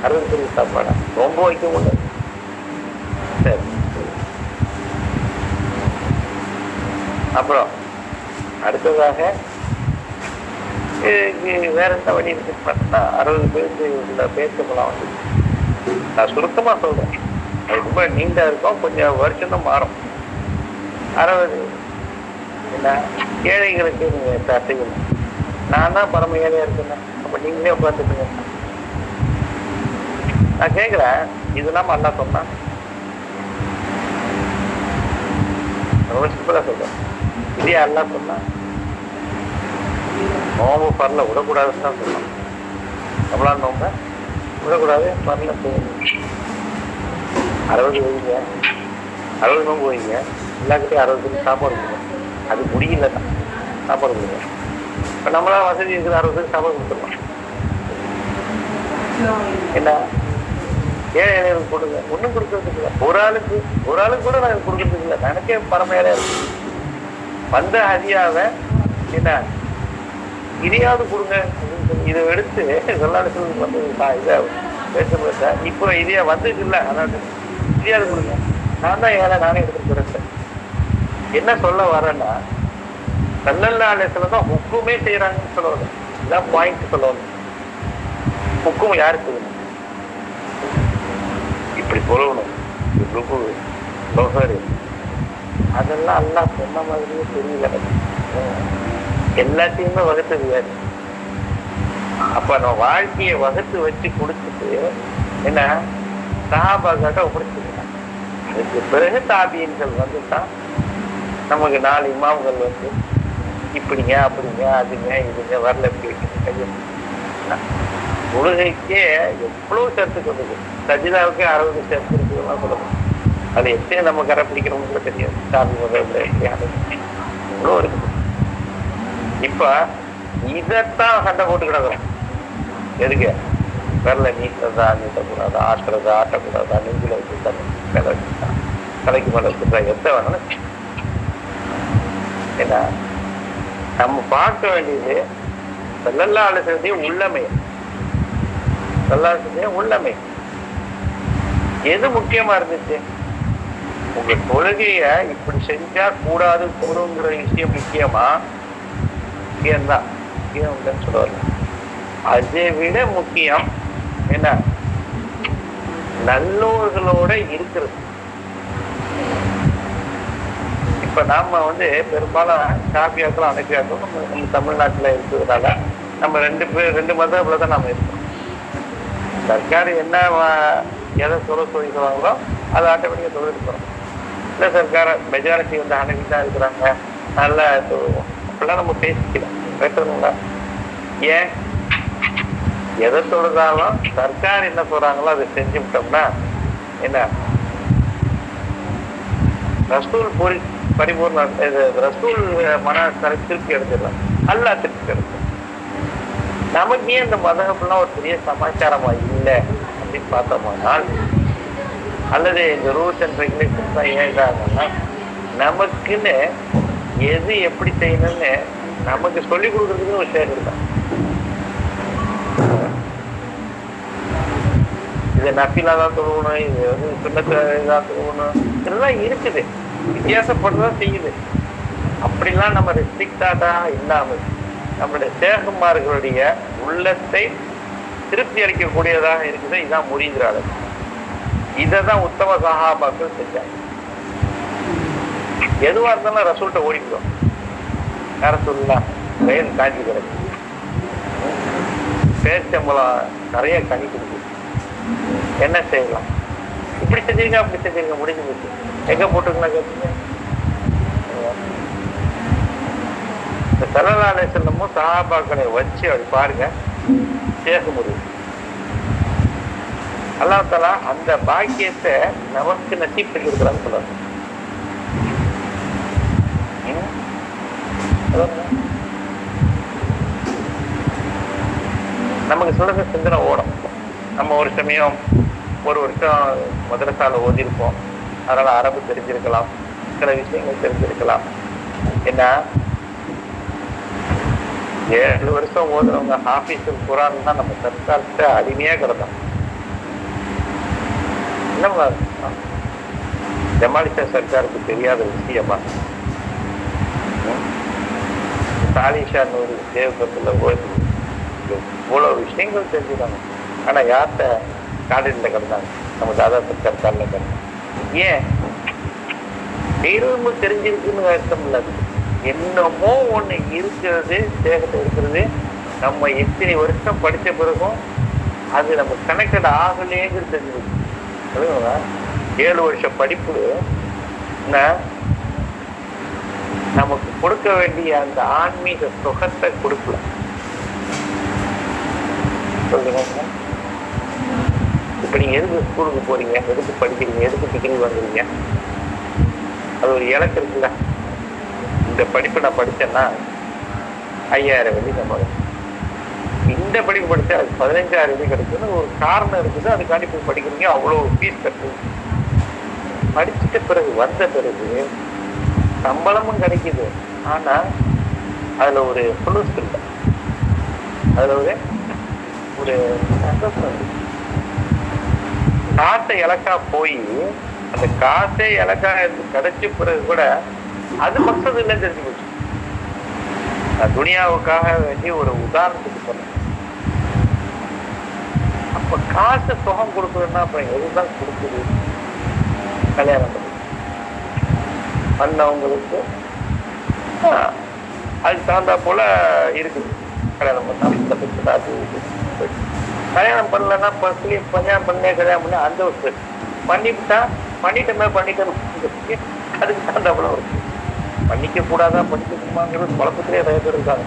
60 பேருக்கு சாப்பாடா ரொம்ப வைக்க முடியாது. சரி, அப்புறம் அடுத்ததாக வேற என்ன வழி இருக்குன்னு பார்த்தோம்னா 60 பேருக்கு உள்ள பேச்சுக்கெல்லாம் வந்து நான் சுருக்கமா சொல்றேன். அது ரொம்ப நீண்டா இருக்கும், கொஞ்சம் வருஷம் தான் மாறும். 60 என்ன ஏழைகளுக்கு நீங்க செய்யணும். நான் தான் பரம ஏழையா இருக்கேன், அப்ப நீங்களே உட்காந்துட்டுங்க. நான் கேட்கிறேன், இதெல்லாம் அல்லா சொன்னா ரொம்ப சிம்பிளா சொல்றேன். இதே அல்லா சொன்னா நோம்பு பரல விடக்கூடாதுன்னு தான் சொல்லலாம். நம்மளா நோம்ப விடக்கூடாது, பரல செய்யணும். 60 வைங்க, 60 நோம்பு வைங்க, எல்லாக்கிட்டையும் 60 பேருக்கு சாப்பாடு கொடுங்க. அது முடியலன்னா சாப்பாடு கொடுங்க. இப்போ நம்மளா வசதி இருக்குது 60 பேருக்கு சாப்பாடு கொடுத்துருவோம். என்ன ஏழை ஏழைகளுக்கு கொடுங்க, ஒன்றும் கொடுக்கறதுக்கு இல்லை. ஒரு ஆளுக்கு கூட நான் கொடுக்கறதுக்கு இல்லை. எனக்கே பரமையில இருக்கு. வந்த ஹதியாவை என்ன இதையாவது கொடுங்க அப்படின்னு சொல்லி இதை எடுத்து வெள்ளாடுகளுக்கு வந்து இதை பேச இப்போ இதையா வந்தது இல்லை. அதாவது இதையாவது கொடுங்க. நான் தான் ஏழை, நானே எடுத்துட்டு போறேன். என்ன சொல்ல வரேன்னா ஸல்லல்லாஹு அலைஹி வஸல்லம் தான் ஹுக்குமே செய்யறாங்கன்னு சொல்லணும். இதான் பாயிண்ட் சொல்லணும். ஹுக்கும் யாருக்கு இப்படி சொல்லணும், அதெல்லாம் அல்லாஹ் சொன்ன மாதிரியே தெரியல. எல்லாத்தையுமே வகுத்தது வேறு. அப்ப நம்ம வாழ்க்கையை வகுத்து வச்சு கொடுத்துட்டு என்ன சஹாபாக்கிட்ட ஒப்படைச்சிருக்காங்க. அதுக்கு பிறகு தாபியன்கள் வந்துதான் நமக்கு 4 இமாம்கள் வந்து இப்படிங்க அப்படிங்க அதுங்க இதுங்க வரல இப்படி தொழுகைக்கே எவ்வளவு சேர்த்து சொல்லுது. சஜிதாவுக்கே 60 சேர்த்து இருக்குதுன்னா சொல்லணும். அது எப்படி நம்ம கரை பிடிக்கிறோம்னு தெரியாது. சாமி முதல்ல எவ்வளோ இருக்குது. இப்ப இதத்தான் சண்டை போட்டு கிடக்குறோம். எதுக்கு? விரல நீட்டுறதா, நீட்டக்கூடாதா, ஆட்டுறதா, ஆட்டக்கூடாதா, நெஞ்சில வச்சுட்டா, மேல வச்சுட்டா, தலைக்கு மேல வச்சுட்டா, எத்த வேணாலும். ஏன்னா நம்ம பார்க்க வேண்டியது ஸல்லல்லாஹு அலைஹி வஸல்லம் உள்ளமை. ஸல்லல்லாஹு அலைஹி வஸல்லம் உள்ளமை எது முக்கியமா இருந்துச்சு? உங்க தொழுகைய இப்படி செஞ்சா கூடாது கூடுங்கிற விஷயம் முக்கியமா? முக்கியம்தான், முக்கியம் சொல்லுவாங்க. அதை விட முக்கியம் என்ன? நல்லோர்களோட இருக்கிறது. இப்ப நாம பெரும்பாலும் ஷாஃபியாக்களும் அனஃபியாக்களும் நம்ம தமிழ்நாட்டுல இருக்கிறதுனால நம்ம ரெண்டு மதத்துல தான் நாம இருக்கோம். சர்க்கார் என்ன எதை சொல்லுவாங்களோ அதை ஆட்டோமேட்டிக்கா தொழில் இல்ல சர்க்கார மெஜாரிட்டி அனஃபி தான் இருக்கிறாங்க, நல்லா சொல்லுவோம் அப்படிலாம் நம்ம பேசிக்கலாம், பேசுறதுங்களா? ஏன்? எதை சொல்றதாலும் சர்க்கார் என்ன சொல்றாங்களோ அதை செஞ்சு விட்டோம்னா என்ன? ரசூல் பரிபூர்ண ரசூல் மன திருப்தி எடுத்துடலாம், அல்லா திருப்தி எடுத்துடும். நமக்கு ஏன் இந்த மதகப்லாம் ஒரு பெரிய சமாச்சாரமா இல்லை அப்படின்னு பார்த்தோம்னால், அல்லது இந்த ரூல்ஸ் அண்ட் ரெகுலேஷன்ஸ் தான் ஏன் இதாகனா நமக்குன்னு எது எப்படி செய்யணும்னு நமக்கு சொல்லிக் கொடுக்கறதுக்கு ஒரு செயல் தான். இது நப்பிலா தான் தொழுவணும், இது சுண்ணத்தான் தொழுவணும், இதெல்லாம் இருக்குது, வித்தியாசப்பட்டுதான் செய்யுது. அப்படிலாம் நம்ம ரெஸ்ட்ரிக்டாதான் இல்லாமல் நம்மளுடைய சேகமார்களுடைய உள்ளத்தை திருப்தி அளிக்கக்கூடியதாக இருக்குது. இதுதான் முடிகிற அளவு. இதைதான் உத்தம சஹாபாக்கள் செஞ்சாங்க. எதுவா இருந்தாலும் ரசூல்கிட்ட ஓடிக்கிறோம். யார சொல்லலாம்? வயல் காஞ்சி கிடக்கு, பேச்சம்பளம் நிறைய கனி கொடுக்குது, என்ன செய்யலாம்? இப்படி செஞ்சிருங்க அப்படி செஞ்சிருங்க, முடிஞ்சு போச்சு. எங்க போட்டுக்கலாம் கேட்டீங்க? இந்த ஸல்லல்லாஹு அலைஹி வஸல்லம் சஹாபாக்களை வச்சு அப்படி பாருங்க, பேச முடியும். அல்லாஹ் தஆலா அந்த பாக்கியத்தை நமக்கு நசீப் பண்ணி கொடுக்குறாங்க. சொல்லுவாங்க நமக்கு சொல்றது சிந்தனை ஓடும். நம்ம ஒரு சமயம் ஒரு வருஷம் மதரசால ஓதிருப்போம், அதனால அரபு தெரிஞ்சிருக்கலாம், சில விஷயங்கள் தெரிஞ்சிருக்கலாம். என்ன 7 வருஷம் ஓதுறவங்க ஹாஃபிஸுல் குர்ஆன் தான் நம்ம சர்க்கார்கிட்ட அடிமையா கிடந்தோம். என்ன ஜமாலிஷா சர்க்காருக்கு தெரியாத விஷயமா? சாலிஷா நூறு தேவபத்துல ஓதி இவ்வளவு விஷயங்கள் தெரிஞ்சுக்காங்க. ஆனா யார்கிட்ட? காலேஜ்ல கிடந்தாங்க, நம்ம தாதா சர்க்கார் காலில் கிடந்தாங்க. ஏன்? எதுவும் தெரிஞ்சிருக்குன்னு அர்த்தம் இல்லாது, என்னமோ ஒண்ணு இருக்கிறது, தேகத்தை இருக்கிறது. நம்ம எத்தனை வருஷம் படிச்ச பிறகும் அது நம்ம கனெக்டட் ஆகலேங்கிறது தெரிஞ்சிருக்கு. 7 வருஷ படிப்பு நமக்கு கொடுக்க வேண்டிய அந்த ஆன்மீக சுகத்தை கொடுக்கல. சொல்லுங்க, இப்ப நீங்க எதுக்கு ஸ்கூலுக்கு போறீங்க, எதுக்கு படிக்கிறீங்க, எதுக்கு டிகிரி வாங்குறீங்க? அது ஒரு இலக்கு இருக்குல்ல. இந்த படிப்பு நான் படிச்சேன்னா 5000 வெள்ளி சம்பளம், இந்த படிப்பு படிச்சா அது 15000 வெள்ளி கிடைக்குன்னு ஒரு காரணம் இருக்குது. அதுக்காண்டி போய் படிக்கிறீங்க, அவ்வளவு ஃபீஸ் கட்டுறீங்க. படிச்சுட்ட பிறகு வந்த பிறகு சம்பளமும் கிடைக்குது, ஆனா அதுல ஒரு புலுஸ் இல்லை, அதுல ஒரு சந்தோஷம். காசை இலக்கா போய் அந்த காசை இலக்கா கிடைச்ச பிறகு கூட அது மக்சது இல்லைன்னு தெரிஞ்சு போச்சு. துனியாவுக்காக வேண்டி ஒரு உதாரணத்துக்கு சொன்னேன். அப்ப காசு சுகம் கொடுக்குதுன்னா அப்ப எதுதான் கொடுக்குது? கல்யாணம் பண்ணவங்களுக்கு அதுக்கு தகுந்தா போல இருக்குது. கல்யாணம் பண்ணா கல்யாணம் பண்ணலன்னா கல்யாணம் பண்ண அந்த ஒரு பண்ணிவிட்டா பண்ணிட்டோமே பண்ணிட்டோம், அதுக்கு தகுந்தா போல இருக்கு. பண்ணிக்க கூடாதா பண்ணிக்கணுமாங்கிறது குழப்பத்திலே நிறைய பேர் இருக்காங்க.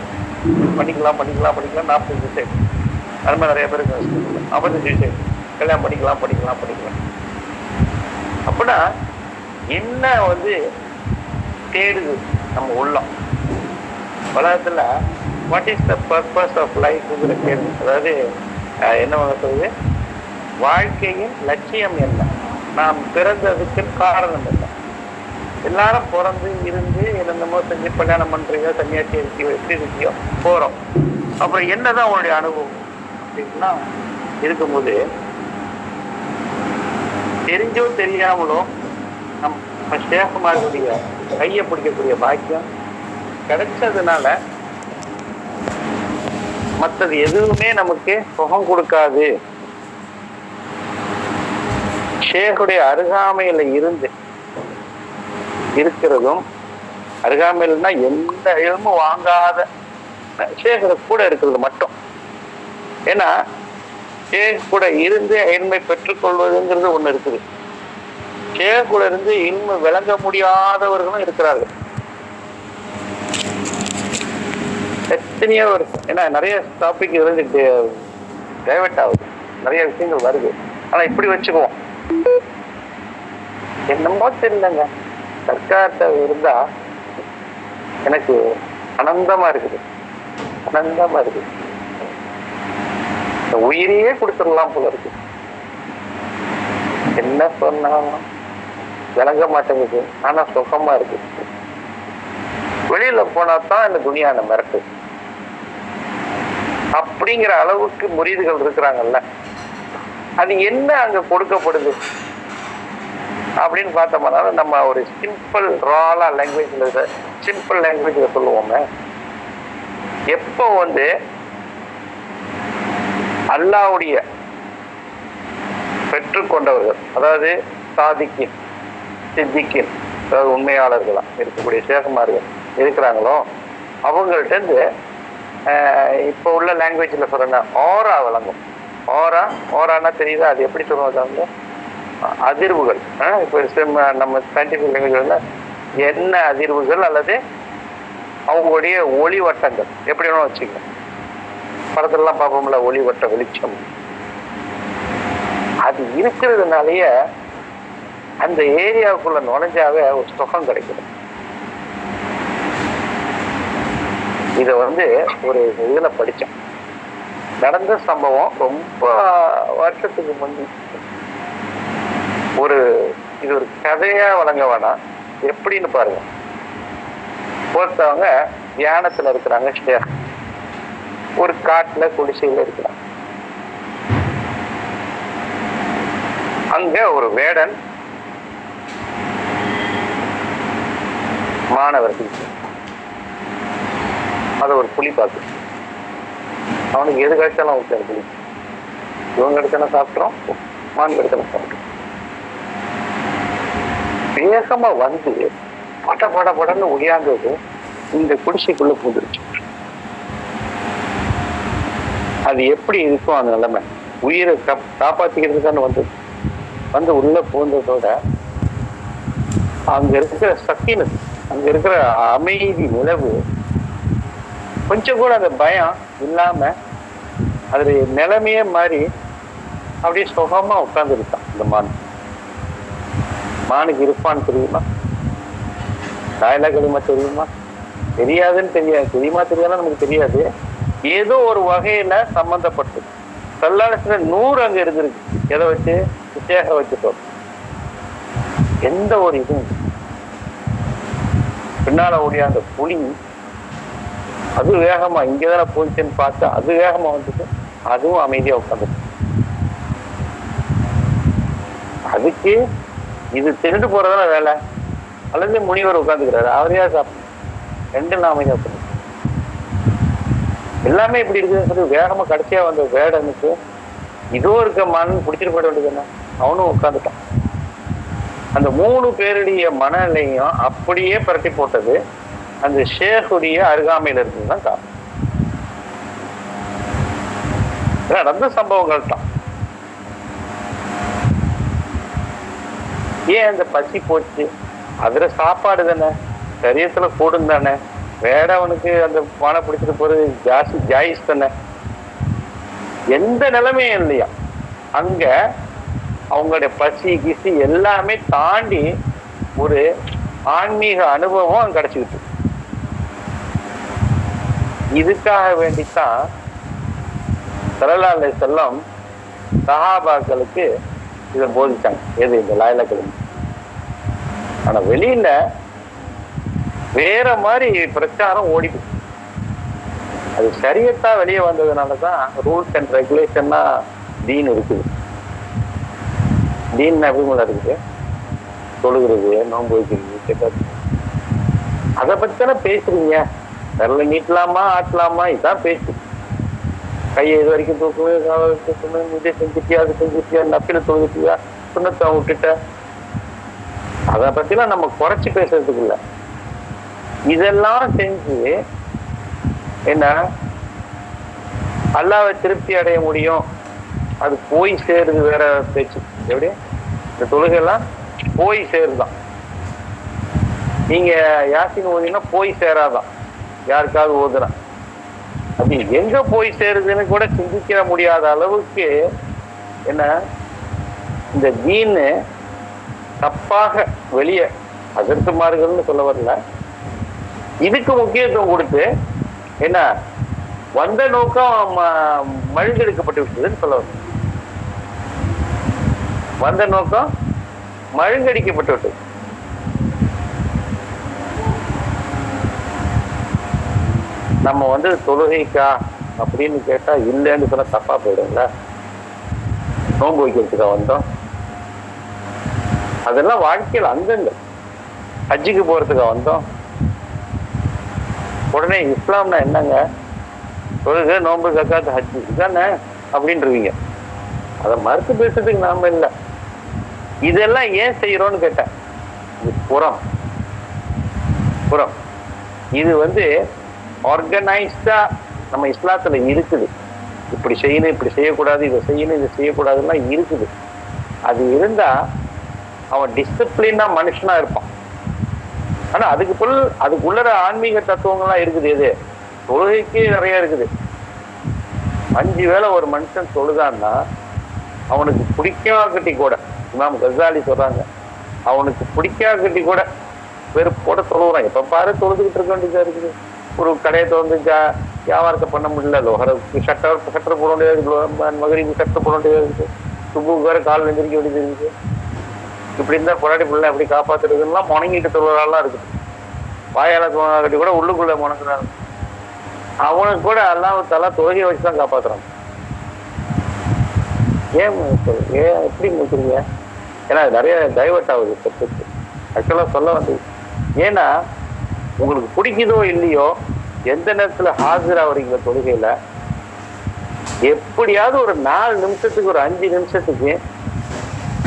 பண்ணிக்கலாம் 40 சூசைட், அது மாதிரி நிறைய பேர் இருக்காங்க. 50 சூசைட், கல்யாணம் பண்ணிக்கலாம். அப்படின்னா என்ன தேடுது நம்ம உள்ளம்? உலகத்துல what is the purpose of லைஃப்ங்கிற கேள்வி, அதாவது என்ன சொல்றது, வாழ்க்கையின் லட்சியம் என்ன, நாம் பிறந்ததுக்கு காரணம் என்ன. எல்லாரும் பிறந்து இருந்து என்னென்னமோ செஞ்சு கல்யாணம் பண்றீங்க, தனியாட்சி இருக்கியோ எப்படி இருக்கியோ போறோம். அப்புறம் என்னதான் உங்களுடைய அனுபவம் அப்படின்னா இருக்கும்போது தெரிஞ்சோ தெரியாமலோ நம்ம சேகமாகக்கூடிய கையை பிடிக்கக்கூடிய பாக்கியம் கிடைச்சதுனால மற்றது எதுவுமே நமக்கு சுகம் கொடுக்காது. ஷேகுடைய அருகாமையில இருந்து இருக்கிறதும், அருகாமையில்னா எந்த இழமும் வாங்காத ஷேகர கூட இருக்கிறது மட்டும். ஏன்னா ஷேக் கூட இருந்து இன்மை பெற்றுக்கொள்வதுங்கிறது ஒண்ணு இருக்குது. ஷேக் கூட இருந்து இன்மை விளங்க முடியாதவர்களும் இருக்கிறார்கள். எத்தனையோ இருக்கு. ஏன்னா நிறைய டாபிக் இருந்து டைவர்ட் ஆகுது, நிறைய விஷயங்கள் வருது. ஆனா இப்படி வச்சுக்குவோம், என்னமோ தெரியலங்க, சர்க்கார்ட்ட இருந்தா எனக்கு ஆனந்தமா இருக்குது, ஆனந்தமா இருக்குது, உயிரையே கொடுத்துடலாம் போல இருக்கு. என்ன சொன்னாலும் விளங்க மாட்டேங்குது, ஆனா சுகமா இருக்கு. வெளியில போனாதான் இந்த துணியான மிரட்டு அப்படிங்கிற அளவுக்கு முறியீடுகள் இருக்கிறாங்கல்ல. அது என்ன அங்க கொடுக்கப்படுது அப்படின்னு பார்த்தோம்னா, நம்ம ஒரு சிம்பிள் ராலா லாங்குவேஜ்ல, சிம்பிள் லாங்குவேஜ்ல சொல்லுவோமே, எப்போ அல்லாவுடைய பெற்றுக்கொண்டவர்கள், அதாவது சாதிக்கின் சித்திக்கின், அதாவது உண்மையாளர்களா இருக்கக்கூடிய சேகமார்கள் இருக்கிறாங்களோ, அவங்கள்ட்ட இருந்து இப்போ உள்ள லாங்குவேஜ்ல சொல்றேன்னா ஓரா விளங்கும். ஓரானா தெரியுதா? அது எப்படி சொல்லுவாங்க, அதிர்வுகள். இப்போ நம்ம சயின்டிபிக் லாங்குவேஜ்ல என்ன அதிர்வுகள் அல்லது அவங்களுடைய ஒளி வட்டங்கள் எப்படி வேணும் வச்சுக்கோங்க. படத்துலலாம் பார்ப்போம்ல, ஒளி வட்ட வெளிச்சம், அது இருக்கிறதுனாலயே அந்த ஏரியாவுக்குள்ள நுழைஞ்சாவே ஒரு சுகம் கிடைக்குது. இத ஒரு இதுல படிச்சேன், நடந்த சம்பவம் ரொம்ப வருஷத்துக்கு முந்தி. இது ஒரு கதையா வழங்க வேணாம், எப்படின்னு பாருங்க. ஒருத்தவங்க தியானத்துல இருக்கிறாங்க, ஒரு காட்டுல குடிசையில இருக்கிறாங்க. அங்க ஒரு வேடன் மாணவர்கள், அத ஒரு புலி பார்த்து, அவனுக்கு எது கிடைச்சாலும் அவனுக்கு புலி, இவங்க கிடைச்சாலும் சாப்பிட்றோம், மான் கிடைச்சாலும் சாப்பிட்றோம். வேகமா படன்னு ஒடியாந்தது இந்த குடிசைக்குள்ள பூந்துருச்சு. அது எப்படி இருக்கும் அந்த நிலைமை, உயிரை காப்பாத்திக்கிறதுக்கான வந்து உள்ள பூந்ததோட அங்க இருக்கிற சக்தினஸ், அங்க இருக்கிற அமைதி நிலவு கொஞ்சம் கூட அந்த பயம் இல்லாம அது நிலைமையே மாறி அப்படியே சுகமா உட்கார்ந்துருக்கான். இந்த மானுக்கு இருப்பான்னு தெரியுமா, தாயலா களிமா தெரியுமா, தெரியாதுன்னு தெரியாது, தெரியுமா தெரியாதுன்னு நமக்கு தெரியாது. ஏதோ ஒரு வகையில சம்பந்தப்பட்டு சல்லாலத்துல 100 அங்க இருந்திருக்கு. எதை வச்சு? வித்தியாக வச்சுட்டோம். எந்த ஒரு இதுவும் பின்னால ஓடிய அந்த புலி அது வேகமா இங்கதானே போச்சுன்னு பார்த்தா அது வேகமா வந்துட்டு அதுவும் அமைதியா உட்காந்துட்டு. அதுக்கு இது திருண்டு போறதான வேலை, அல்லது முனிவர் உட்காந்துக்கிறாரு, அவரையா சாப்பிடும், ரெண்டு நான் அமைதியா உட்காந்து. எல்லாமே இப்படி இருக்குதுன்னு சொல்லி வேகமா கடைசியா வந்த வேடனுக்கு இதோ இருக்க மண் பிடிச்சிட்டு போட வேண்டியது, அவனும் உட்காந்துட்டான். அந்த 3 பேருடைய மனநிலையும் அப்படியே பரட்டி போட்டது அந்த ஷேகுடைய அருகாமையில இருந்துதான் காரணம். நடந்த சம்பவங்கள் தான். ஏன் அந்த பசி போச்சு? அதுல சாப்பாடு தானே, சரீரத்துல கூடும் தானே, வேடவனுக்கு அந்த பானை பிடிச்சிட்டு போறது ஜாயிஸ் தானே. எந்த நிலைமையும் இல்லையா அங்க. அவங்களுடைய பசி கிசி எல்லாமே தாண்டி ஒரு ஆன்மீக அனுபவம் அங்க கிடைச்சிக்கிட்டு. இதுக்காக வேண்டித்தான் ஸல்லல்லாஹு அலைஹி வஸல்லம் சஹாபாக்களுக்கு இதை போதிச்சாங்க. எது? இந்த லாயிலா கலிமா. ஆனா வெளியில வேற மாதிரி பிரச்சாரம் ஓடிட்டு, அது ஷரியத்தா வெளியே வந்ததுனாலதான் ரூல்ஸ் அண்ட் ரெகுலேஷன்னா தீன் இருக்குது. தீன் எப்படி இருக்குது? தொழுகிறது, நோன்பு வைக்கிறது, அதை பத்தி தானே பேசுறீங்க. விரல நீட்டலாமா ஆட்டலாமா இதான் பேசு. கையை இது வரைக்கும் தூக்குவேன், இதை செஞ்சுட்டியா அது செஞ்சுட்டியா, நப்பில தொழுதுட்டியா, சுண்ணத்தை விட்டுட்ட, அதை பத்திலாம் நம்ம குறைச்சி பேசுறதுக்கு இல்லை. இதெல்லாம் செஞ்சு என்ன அல்லாஹ்வை திருப்தி அடைய முடியும், அது போய் சேருது வேற பேச்சு. எப்படி? இந்த தொழுகைலாம் போய் சேருதான். நீங்க யாசின் ஓதினா போய் சேராதான், யாருக்காவது ஓதுனா அப்படி எங்க போய் சேருதுன்னு கூட சிந்திக்க முடியாத அளவுக்கு என்ன இந்த தீன் தப்பாக வெளியே அதர்த்துமார்கள்னு சொல்ல வரல, இதுக்கு முக்கியத்துவம் கொடுத்து என்ன வந்த நோக்கம் மழுங்கெடுக்கப்பட்டு விட்டதுன்னு சொல்ல வர. வந்த நோக்கம் மழுங்கடிக்கப்பட்டு விட்டது. நம்ம தொழுகைக்கா அப்படின்னு கேட்டா இல்லைன்னு சொன்னா தப்பா போயிடும்ல. நோன்பு வைக்கிறதுக்கா வந்தோம்? அதெல்லாம் வாழ்க்கையில் அங்கங்க. ஹஜ்ஜுக்கு போறதுக்கா வந்தோம்? உடனே இஸ்லாம்னா என்னங்க, தொழுகை, நோன்பு, ஜக்காத், ஹஜ்ஜு இதுதானே அப்படின்றீங்க. அதை மறுத்து பேசுறதுக்கு நாம இல்லை. இதெல்லாம் ஏன் செய்யறோம்னு கேட்டேன். இது புறம். இது ஆர்கனைஸ்டா நம்ம இஸ்லாத்துல இருக்குது. இப்படி செய்யணும், இப்படி செய்யக்கூடாது, இதை செய்யணும், இதை செய்யக்கூடாதுன்னா இருக்குது. அது இருந்தா அவன் டிசிப்ளினா மனுஷனா இருப்பான். ஆனா அதுக்குள்ள ஆன்மீக தத்துவங்கள்லாம் இருக்குது. எது? தொழுகைக்கு நிறைய இருக்குது. 5 வேளை ஒரு மனுஷன் தொழுதான்னா அவனுக்கு பிடிக்காகட்டி கூட, இமாம் கஸாலி சொல்றாங்க, அவனுக்கு பிடிக்காகட்டி கூட வெறுப்போட தொழுகிறான். எப்ப பாரு தொழுதுகிட்டு இருக்க வேண்டியதா இருக்குது. ஒரு கடையை திறந்து வியாபாரத்தை பண்ண முடியல. லோகருக்கு சட்டர் போட வேண்டியது இருக்குது, மகரிக்கு சட்டர் போட வேண்டியது இருக்குது, சுப்புக்கு வேற கால் வெந்திரிக்க வேண்டியது இருக்குது. இப்படி இருந்தா பொறாடி பிள்ளை எப்படி காப்பாத்துறதுலாம் முணங்கிட்டு தொழுறாலாம் இருக்குது. வாயால கட்டி கூட உள்ளுக்குள்ள முணங்குறாங்க. அவனுக்கு கூட அல்லாஹ் தஆலா தொழுகையை வச்சுதான் காப்பாத்துறான். ஏன் எப்படி முடிக்கிறீங்க? ஏன்னா நிறைய டைவர்ட் ஆகுது சப்ஜெக்ட். ஆக்சுவலா சொல்ல வந்தது ஏன்னா, உங்களுக்கு பிடிக்குதோ இல்லையோ எந்த நேரத்துல ஹாஜர் ஆகுறீங்க தொழுகையில, எப்படியாவது ஒரு 4 நிமிஷத்துக்கு ஒரு 5 நிமிஷத்துக்கு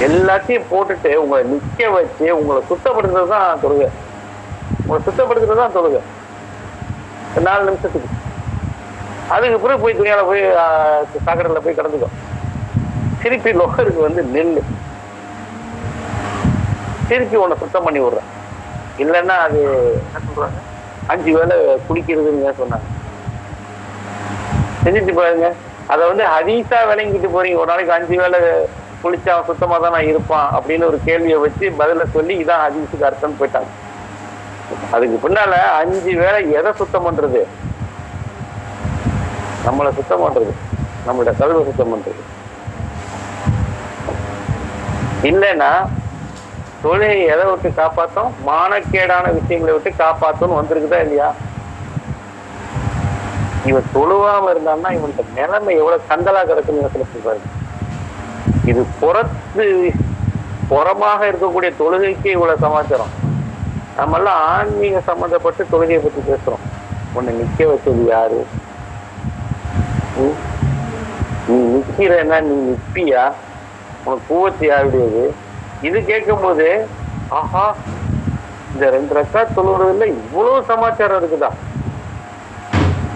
எல்லாத்தையும் போட்டுட்டு உங்களை நிக்க வச்சு உங்களை சுத்தப்படுத்துறது தான் தொழுகை. உங்களை சுத்தப்படுத்துறது தான் தொழுகை 4 நிமிஷத்துக்கு. அதுக்கு பிறகு போய் துணியால போய் சாக்கடையில போய் கிடந்துக்கும். திருப்பி லோகருக்கு நெல்லு திருப்பி உன்னை சுத்தம் பண்ணி விடுறேன். இல்லைன்னா அது என்ன சொல்றாங்க, 5 வேளை குளிக்கிறதுன்னு சொன்னாங்க. செஞ்சுட்டு பாருங்க. அதை ஹதீஸா விளங்கிட்டு போறீங்க. ஒரு நாளைக்கு 5 வேளை குளிச்சா அவன் சுத்தமா தானே இருப்பான் அப்படின்னு ஒரு கேள்வியை வச்சு பதில சொல்லி இதான் ஹதீஸுக்கு அர்த்தம் போயிட்டாங்க. அதுக்கு பின்னால 5 வேளை எதை சுத்தம் பண்றது? நம்மளை சுத்தம் பண்றது, நம்மளோட கல்வை சுத்தம் பண்றது. இல்லைன்னா தொழுகை எதை விட்டு காப்பாற்றும்? மானக்கேடான விஷயங்களை விட்டு காப்பாற்றும்னு வந்திருக்குதா இல்லையா? இவன் தொழுவாம இருந்தான்னா இவனுக்கு நிலைமை எவ்வளவு கந்தலா கிடக்குன்னு சொல்லிருப்பாரு. இது புறமாக இருக்கக்கூடிய தொழுகைக்கு இவ்வளவு சமாச்சாரம். நம்ம எல்லாம் ஆன்மீக சம்பந்தப்பட்டு தொழுகையை பத்தி பேசுறோம். உன்னை நிக்க வச்சது யாரு? நீ நிக்கிறன்னா நீ நிப்பியா? உனக்கு கூவத்து யாருடையது? இது கேட்கும் போது ஆஹா, இந்த 2 ரக்காத் தொழுகிறதுல இவ்வளவு சமாச்சாரம் இருக்குதா?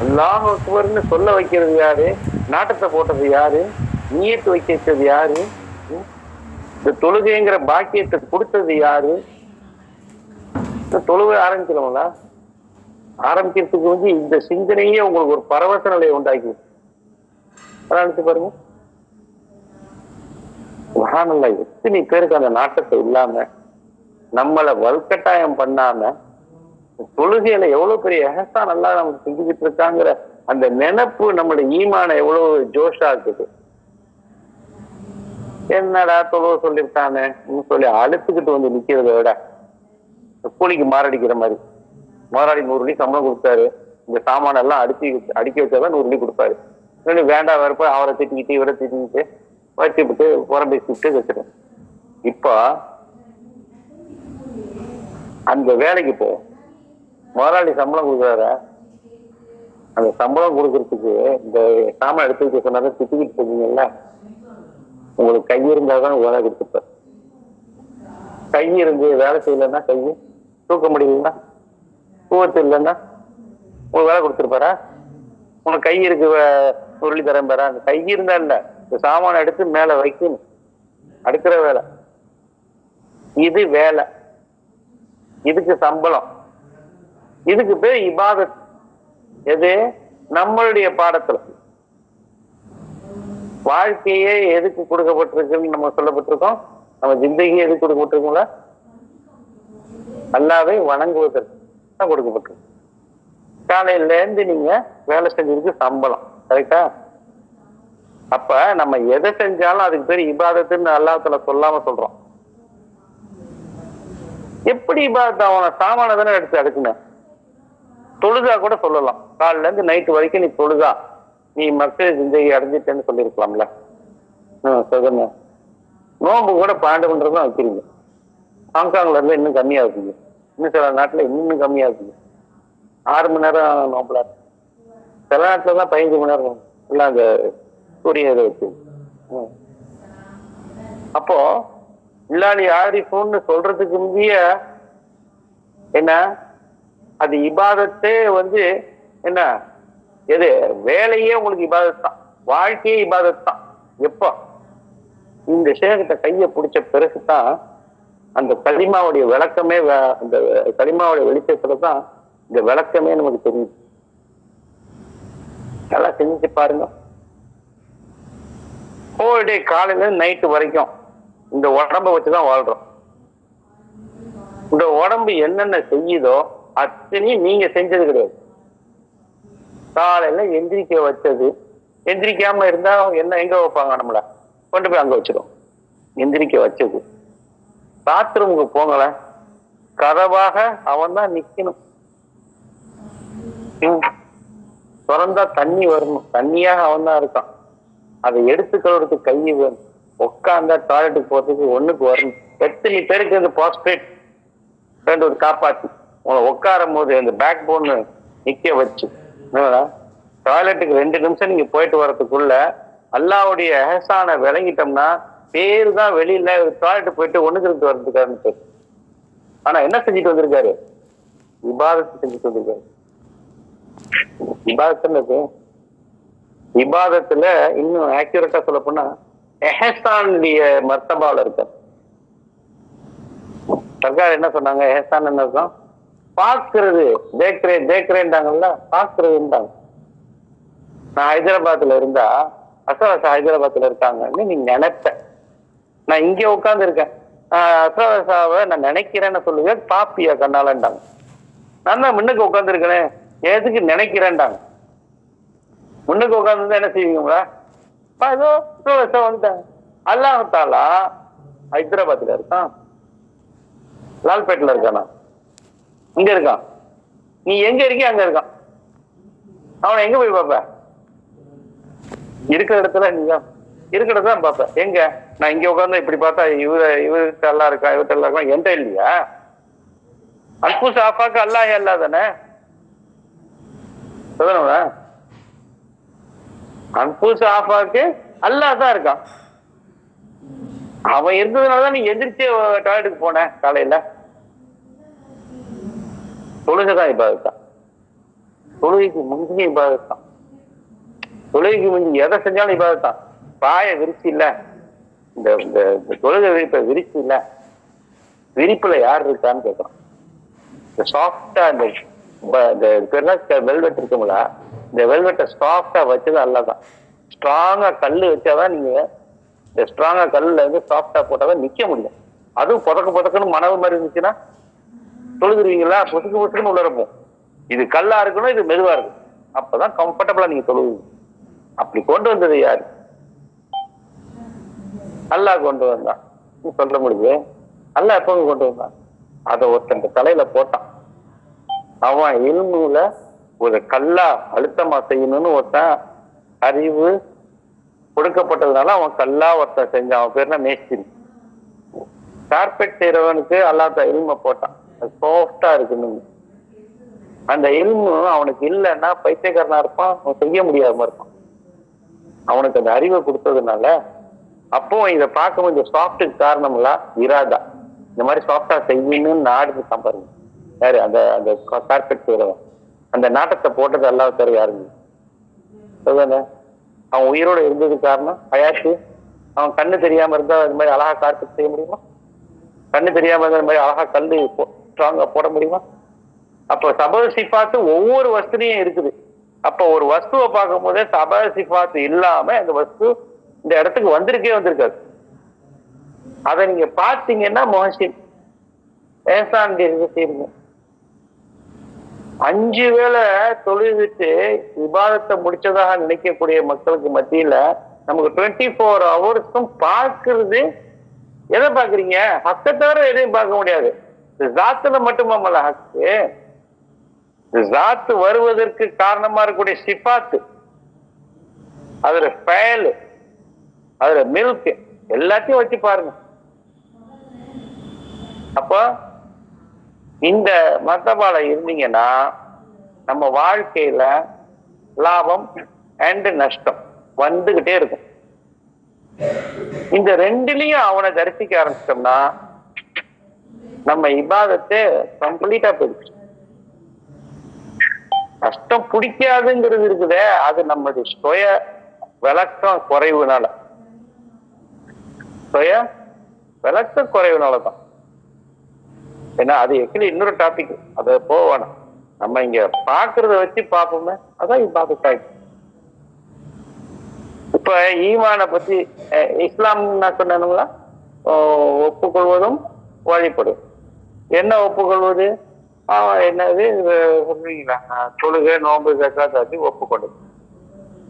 அல்லாஹ் அக்பர்னு சொல்ல வைக்கிறது யாரு? நாட்டத்தை போட்டது யாரு? நியத்து வைக்க வச்சது யாரு? இந்த தொழுகைங்கிற பாக்கியத்தை கொடுத்தது யாரு? இந்த தொழுகை ஆரம்பிக்கணுங்களா? ஆரம்பிக்கிறதுக்கு இந்த சிந்தனையே உங்களுக்கு ஒரு பரவச நிலையை உண்டாக்கி நினைச்சு பாருங்க. மகானல்ல எத்தனை பேருக்கு அந்த நாட்டத்தை இல்லாம, நம்மளை வல்கட்டாயம் பண்ணாம தொழுகையில எவ்வளவு பெரிய எஹசான் நல்லா நமக்கு செஞ்சுக்கிட்டு இருக்காங்கிற அந்த நினைப்பு நம்மளுடைய ஈமான எவ்வளவு ஜோஷா இருக்குது. என்னடா தொழுவ சொல்லியிருக்கானே சொல்லி அழுத்துக்கிட்டு வந்து நிக்கிறத விட கூலிக்கு மாரடிக்கிற மாதிரி, மாராடி 100 ரூபாய் சம்பளம் கொடுத்தாரு, இந்த சாமான எல்லாம் அடுக்கி வச்சாதான் 100 ரூபாய் கொடுப்பாரு. வேண்டாம் வரப்ப அவரை திட்டிக்கிட்டு இவரை திட்டிக்கிட்டு வச்சுக்கிட்டு புறம் பேசிக்கிட்டு வச்சிருக்கேன். இப்ப அந்த வேலைக்கு போ, முதலாளி சம்பளம் கொடுக்குறாரு, அந்த சம்பளம் கொடுக்கறதுக்கு இந்த சாமான் எடுத்து வைக்க சொன்னாதான் திட்டிக்கிட்டு இருக்கீங்கல்ல, உங்களுக்கு கை இருந்தாதான் வேலை கொடுத்துருப்பார். கை இருந்து வேலை செய்யலன்னா, கை தூக்க முடியலன்னா, தூவத்து இல்லைன்னா உங்களுக்கு வேலை கொடுத்துருப்பாரா? உனக்கு கை இருக்கு உருளி தரம் பாரா, அந்த கை இருந்தா இல்ல, இந்த சாமானை எடுத்து மேல வைக்கணும், அடுக்கிற வேலை. இது வேலை, இதுக்கு சம்பளம், இதுக்கு பேர் இபாதத். எது? நம்மளுடைய பாடத்துல வாழ்க்கையே எதுக்கு கொடுக்கப்பட்டிருக்குன்னு நம்ம சொல்லப்பட்டிருக்கோம். நம்ம ஜிந்தகி எதுக்கு கொடுக்கப்பட்டிருக்கோம்ல, அல்லாஹ்வை வணங்குவதற்கு தான் கொடுக்கப்பட்டிருக்கு. காலையில இருந்து நீங்க வேலை செஞ்சதுக்கு சம்பளம், கரெக்டா? அப்ப நம்ம எதை செஞ்சாலும் அதுக்கு பேர் இபாதத்துன்னு அல்லாஹ்வுல சொல்லாம சொல்றோம். எப்படி இபாதத் ஆகணும்? சாமான தானே எடுத்து அடுக்கணும். தொழுதா கூட சொல்லலாம், காலையில இருந்து நைட்டு வரைக்கும் நீ தொழுதா நீ மக்கள் ஜிந்தகி அடைஞ்சிட்டேன்னு சொல்லியிருக்கலாம்ல. சொல்லுங்க. நோம்பு கூட 12 மணி நேரம் தான் வைக்கிறீங்க. ஹாங்காங்ல இருந்து இன்னும் கம்மியா இருக்குங்க, இன்னும் சில நாட்டுல இன்னும் கம்மியா இருக்குங்க. 6 மணி நேரம் நோம்புல, சில நாட்டுல தான் 15 மணி நேரம் எல்லாம் அந்த சூரிய இதை வச்சு. அப்போ இல்லாலி ஆரிஃபுன்னு சொல்றதுக்கு முந்தைய என்ன, அது இபாதத்தே வந்து என்ன, எது வேலையே உங்களுக்கு இபாதத் தான், வாழ்க்கையே இபாதத் தான். எப்போ இந்த ஷேகிட்ட கையை பிடிச்ச பிறகுதான் அந்த களிமாவுடைய விளக்கமே, அந்த களிமாவுடைய வெளிச்சத்துலதான் இந்த விளக்கமே நமக்கு தெரியுது. நல்லா செஞ்சு பாருங்க. ஹோல் டே காலையில நைட்டு வரைக்கும் இந்த உடம்ப வச்சுதான் வாழ்றோம். இந்த உடம்பு என்னென்ன செய்யுதோ அத்தனையும் நீங்க செஞ்சது கிடையாது. காலையில எந்திரிக்க வச்சது, எந்திரிக்காம இருந்தா என்ன எங்க வைப்பாங்க? நம்மள கொண்டு போய் அங்க வச்சிடும். எந்திரிக்க வச்சது, பாத்ரூமுக்கு போங்கல, கதவாக அவன் தான் நிக்கணும். திறந்தா தண்ணி வரணும், தண்ணியாக அவன் தான் இருக்கான். அதை எடுத்துக்கிறதுக்கு கை வேணும். உட்காந்தா டாய்லெட்டுக்கு போறதுக்கு ஒண்ணுக்கு வரணும். எத்தனை பேருக்கு இந்த பாஸ்பேட் ஒரு காப்பாத்தி உங்களை உட்காரும் போது அந்த பேக் போன்னு நிக்க வச்சு டாய்லெட்டுக்கு 2 நிமிஷம் நீங்க போயிட்டு வர்றதுக்குள்ள அல்லாஹ்வுடைய எஹ்சானை விளங்கிட்டோம்னா பேரு தான் வெளியில டாய்லெட் போயிட்டு ஒண்ணுக்கு வர்றதுக்காருன்னு பேரு. ஆனா என்ன செஞ்சுட்டு வந்திருக்காரு? இபாதத்து செஞ்சுட்டு வந்திருக்காரு. இபாதத்துன்றது, இபாதத்துல இன்னும் ஆக்யூரேட்டா சொல்ல போனா எஹ்சானுடைய மர்த்தபால இருக்க. சர்க்கார் என்ன சொன்னாங்க? எஹ்சான் என்ன இருக்கும்? பாக்குறது, தேக்கிறேன்டாங்கல்ல, பாக்குறதுன்றாங்க. நான் ஹைதராபாத்ல இருந்தா, அசவாசா ஹைதராபாத்ல இருக்காங்கன்னு நீ நினைப்ப. நான் இங்க உட்கார்ந்து இருக்கேன், அசவாசாவை நான் நினைக்கிறேன்னு சொல்லுவேன், பாப்பியா கண்ணாலன்றாங்க. நான் தான் முன்னுக்கு உட்கார்ந்து இருக்கேன், எதுக்கு நினைக்கிறேன்டாங்க. முன்னுக்கு உட்கார்ந்து என்ன செய்வீங்களா? ஏதோ வந்துட்டாங்க. அல்லாஹ் தாலா ஹைதராபாத்ல இருக்கான், லால்பேட்ல இருக்கானா, இங்க இருக்கான். நீ எங்க இருக்கிய அங்க இருக்கான். அவனை எங்க போய் பார்ப்ப? இருக்கிற இடத்துல நீதான் இருக்கிற இடத்தான் பார்ப்ப. எங்க? நான் இங்க உட்கார்ந்து இப்படி பார்த்தா இவருக்கு எல்லாம் இருக்கா, இவர்கிட்ட எல்லாம் இருக்கா, என்கிட்ட இல்லையா? அன்புஸ் ஆஃபாக்கு அல்லாஹ் அல்லா தானே சொல்லணும்ல. அன்புஸ் ஆஃபாக்கு அல்லாஹ் தான் இருக்கான். அவன் இருந்ததுனாலதான் நீ எந்திரிச்சு டாய்லெட்டுக்கு போன. காலையில தொழுகைதான் இபாதத்தான், தொழுகைக்கு முந்தைய இபாதத்தான். தொழுகைக்கு முந்தி எதை செஞ்சாலும் இபாதத்தான். பாய விரிச்சு இல்ல, இந்த தொழுகை விரிப்பை விரிச்சு இல்ல, விரிப்புல யார் இருக்கான்னு கேட்கறான். இந்த சாஃப்டா இந்த வெல்வெட் இருக்குங்களா, இந்த வெல்வெட்டை சாஃப்டா வச்சது அல்லதான். ஸ்ட்ராங்கா கல்லு வச்சாதான் நீங்க, இந்த ஸ்ட்ராங்கா கல்லுல இருந்து சாஃப்டா போட்டாதான் நிக்க முடியும். அதுவும் புதக்குன்னு மணவு மாதிரி இருந்துச்சுன்னா தொழுதுருவீங்களா? புசுக்கு புசுக்குன்னு உள்ளிருப்போம். இது கல்லா இருக்கணும், இது மெதுவா இருக்கும். அப்பதான் கம்ஃபர்டபுளா நீங்க தொழுவீங்க. அப்படி கொண்டு வந்தது யாரு? அல்லாஹ் கொண்டு வந்தான். சொல்ல முடியுது. அல்லாஹ் எப்ப கொண்டு வந்தான்? அதை ஒருத்தன் தலையில போட்டான். அவன் இல்முல ஒரு கல்லா அழுத்தமா செய்யணும்னு ஒருத்தன் அறிவு கொடுக்கப்பட்டதுனால அவன் கல்லா ஒருத்தன் செஞ்சான். அவன் பேர் தான் மேஸ்திரி. கார்பெட் செய்யறவனுக்கு அல்லாஹ் இல்ம போட்டான், அது சாஃப்டா இருக்குன்னு. அந்த இல்மு அவனுக்கு இல்லைன்னா பைத்தியக்காரனா இருப்பான், அவன் செய்ய முடியாம இருப்பான். அவனுக்கு அந்த அறிவை கொடுத்ததுனால அப்போ இதை பார்க்கும்போது இந்த சாஃப்ட்டுக்கு காரணம் இல்ல இராதா. இந்த மாதிரி சாஃப்டா செய்யணும்னு நாடுக்கு பாருங்க. யாரு? அந்த அந்த கார்பெட் செய்யறவன். அந்த நாட்டத்தை போட்டது அல்லாஹ் தர யாருங்க? அதுதானே. அவன் உயிரோட இருந்தது காரணம் ஹயாத்து. அவன் கண்ணு தெரியாம இருந்தா அது மாதிரி அழகா கார்பெட் செய்ய முடியுமா? கண்ணு தெரியாம இருந்தா அது மாதிரி அழகா கல்லு ஸ்ட்ராங்கா போட முடியுமா? அப்போ சபத சிஃபாத்து ஒவ்வொரு வஸ்துலையும் இருக்குது. அப்போ ஒரு வஸ்துவை பார்க்கும் போதே சபத சிஃபாத்து இல்லாம அந்த வஸ்து இந்த இடத்துக்கு வந்திருக்காது. அதை நீங்க பார்த்தீங்கன்னா முஹ்சின் ஏசான் செய்யுங்க. 5 வேளை தொழுதுட்டு விவாதத்தை முடிச்சதாக நினைக்கக்கூடிய மக்களுக்கு மத்தியில நமக்கு 24 ஹவர்ஸும் பார்க்கறது எதை பாக்குறீங்க? ஹக்கை தவிர எதையும் பார்க்க முடியாது. ஜாத்துல மட்டுமல்ல ஹக்கு, ஜாத்து வருவதற்கு காரணமா இருக்கக்கூடிய சிஃபாத்து, அதுல ஃபயல், அதுல மில்க், எல்லாத்தையும் வச்சு பாருங்க. அப்போ இந்த மத்தபால இருந்தீங்கன்னா நம்ம வாழ்க்கையில லாபம் அண்ட் நஷ்டம் வந்துகிட்டே இருக்கும். இந்த ரெண்டுலயும் அவனை தரிசிக்க ஆரம்பிச்சிட்டோம்னா நம்ம இபாதத்தை கம்ப்ளீட்டா போயிடுச்சு. கஷ்டம் பிடிக்காதுங்கிறது இருக்குதே, அது நம்மளுடைய சுய விளக்கம் குறைவுனால, சுய விளக்க குறைவுனாலதான். ஏன்னா அது ஆக்சுவலி இன்னொரு டாபிக், அதை போவேணும். நம்ம இங்க பாக்குறத வச்சு பார்ப்போமே, அதான் இபாதத். இப்ப ஈமான பத்தி இஸ்லாம் நான் சொன்னேனுங்களா, ஒப்புக்கொள்வதும் வழிபடும். என்ன ஒப்புக்கொள்வது? என்னது சொல்றீங்களா? தொழுகை, நோன்பு, ஜக்காத் ஆச்சு ஒப்புக்கொள்வது,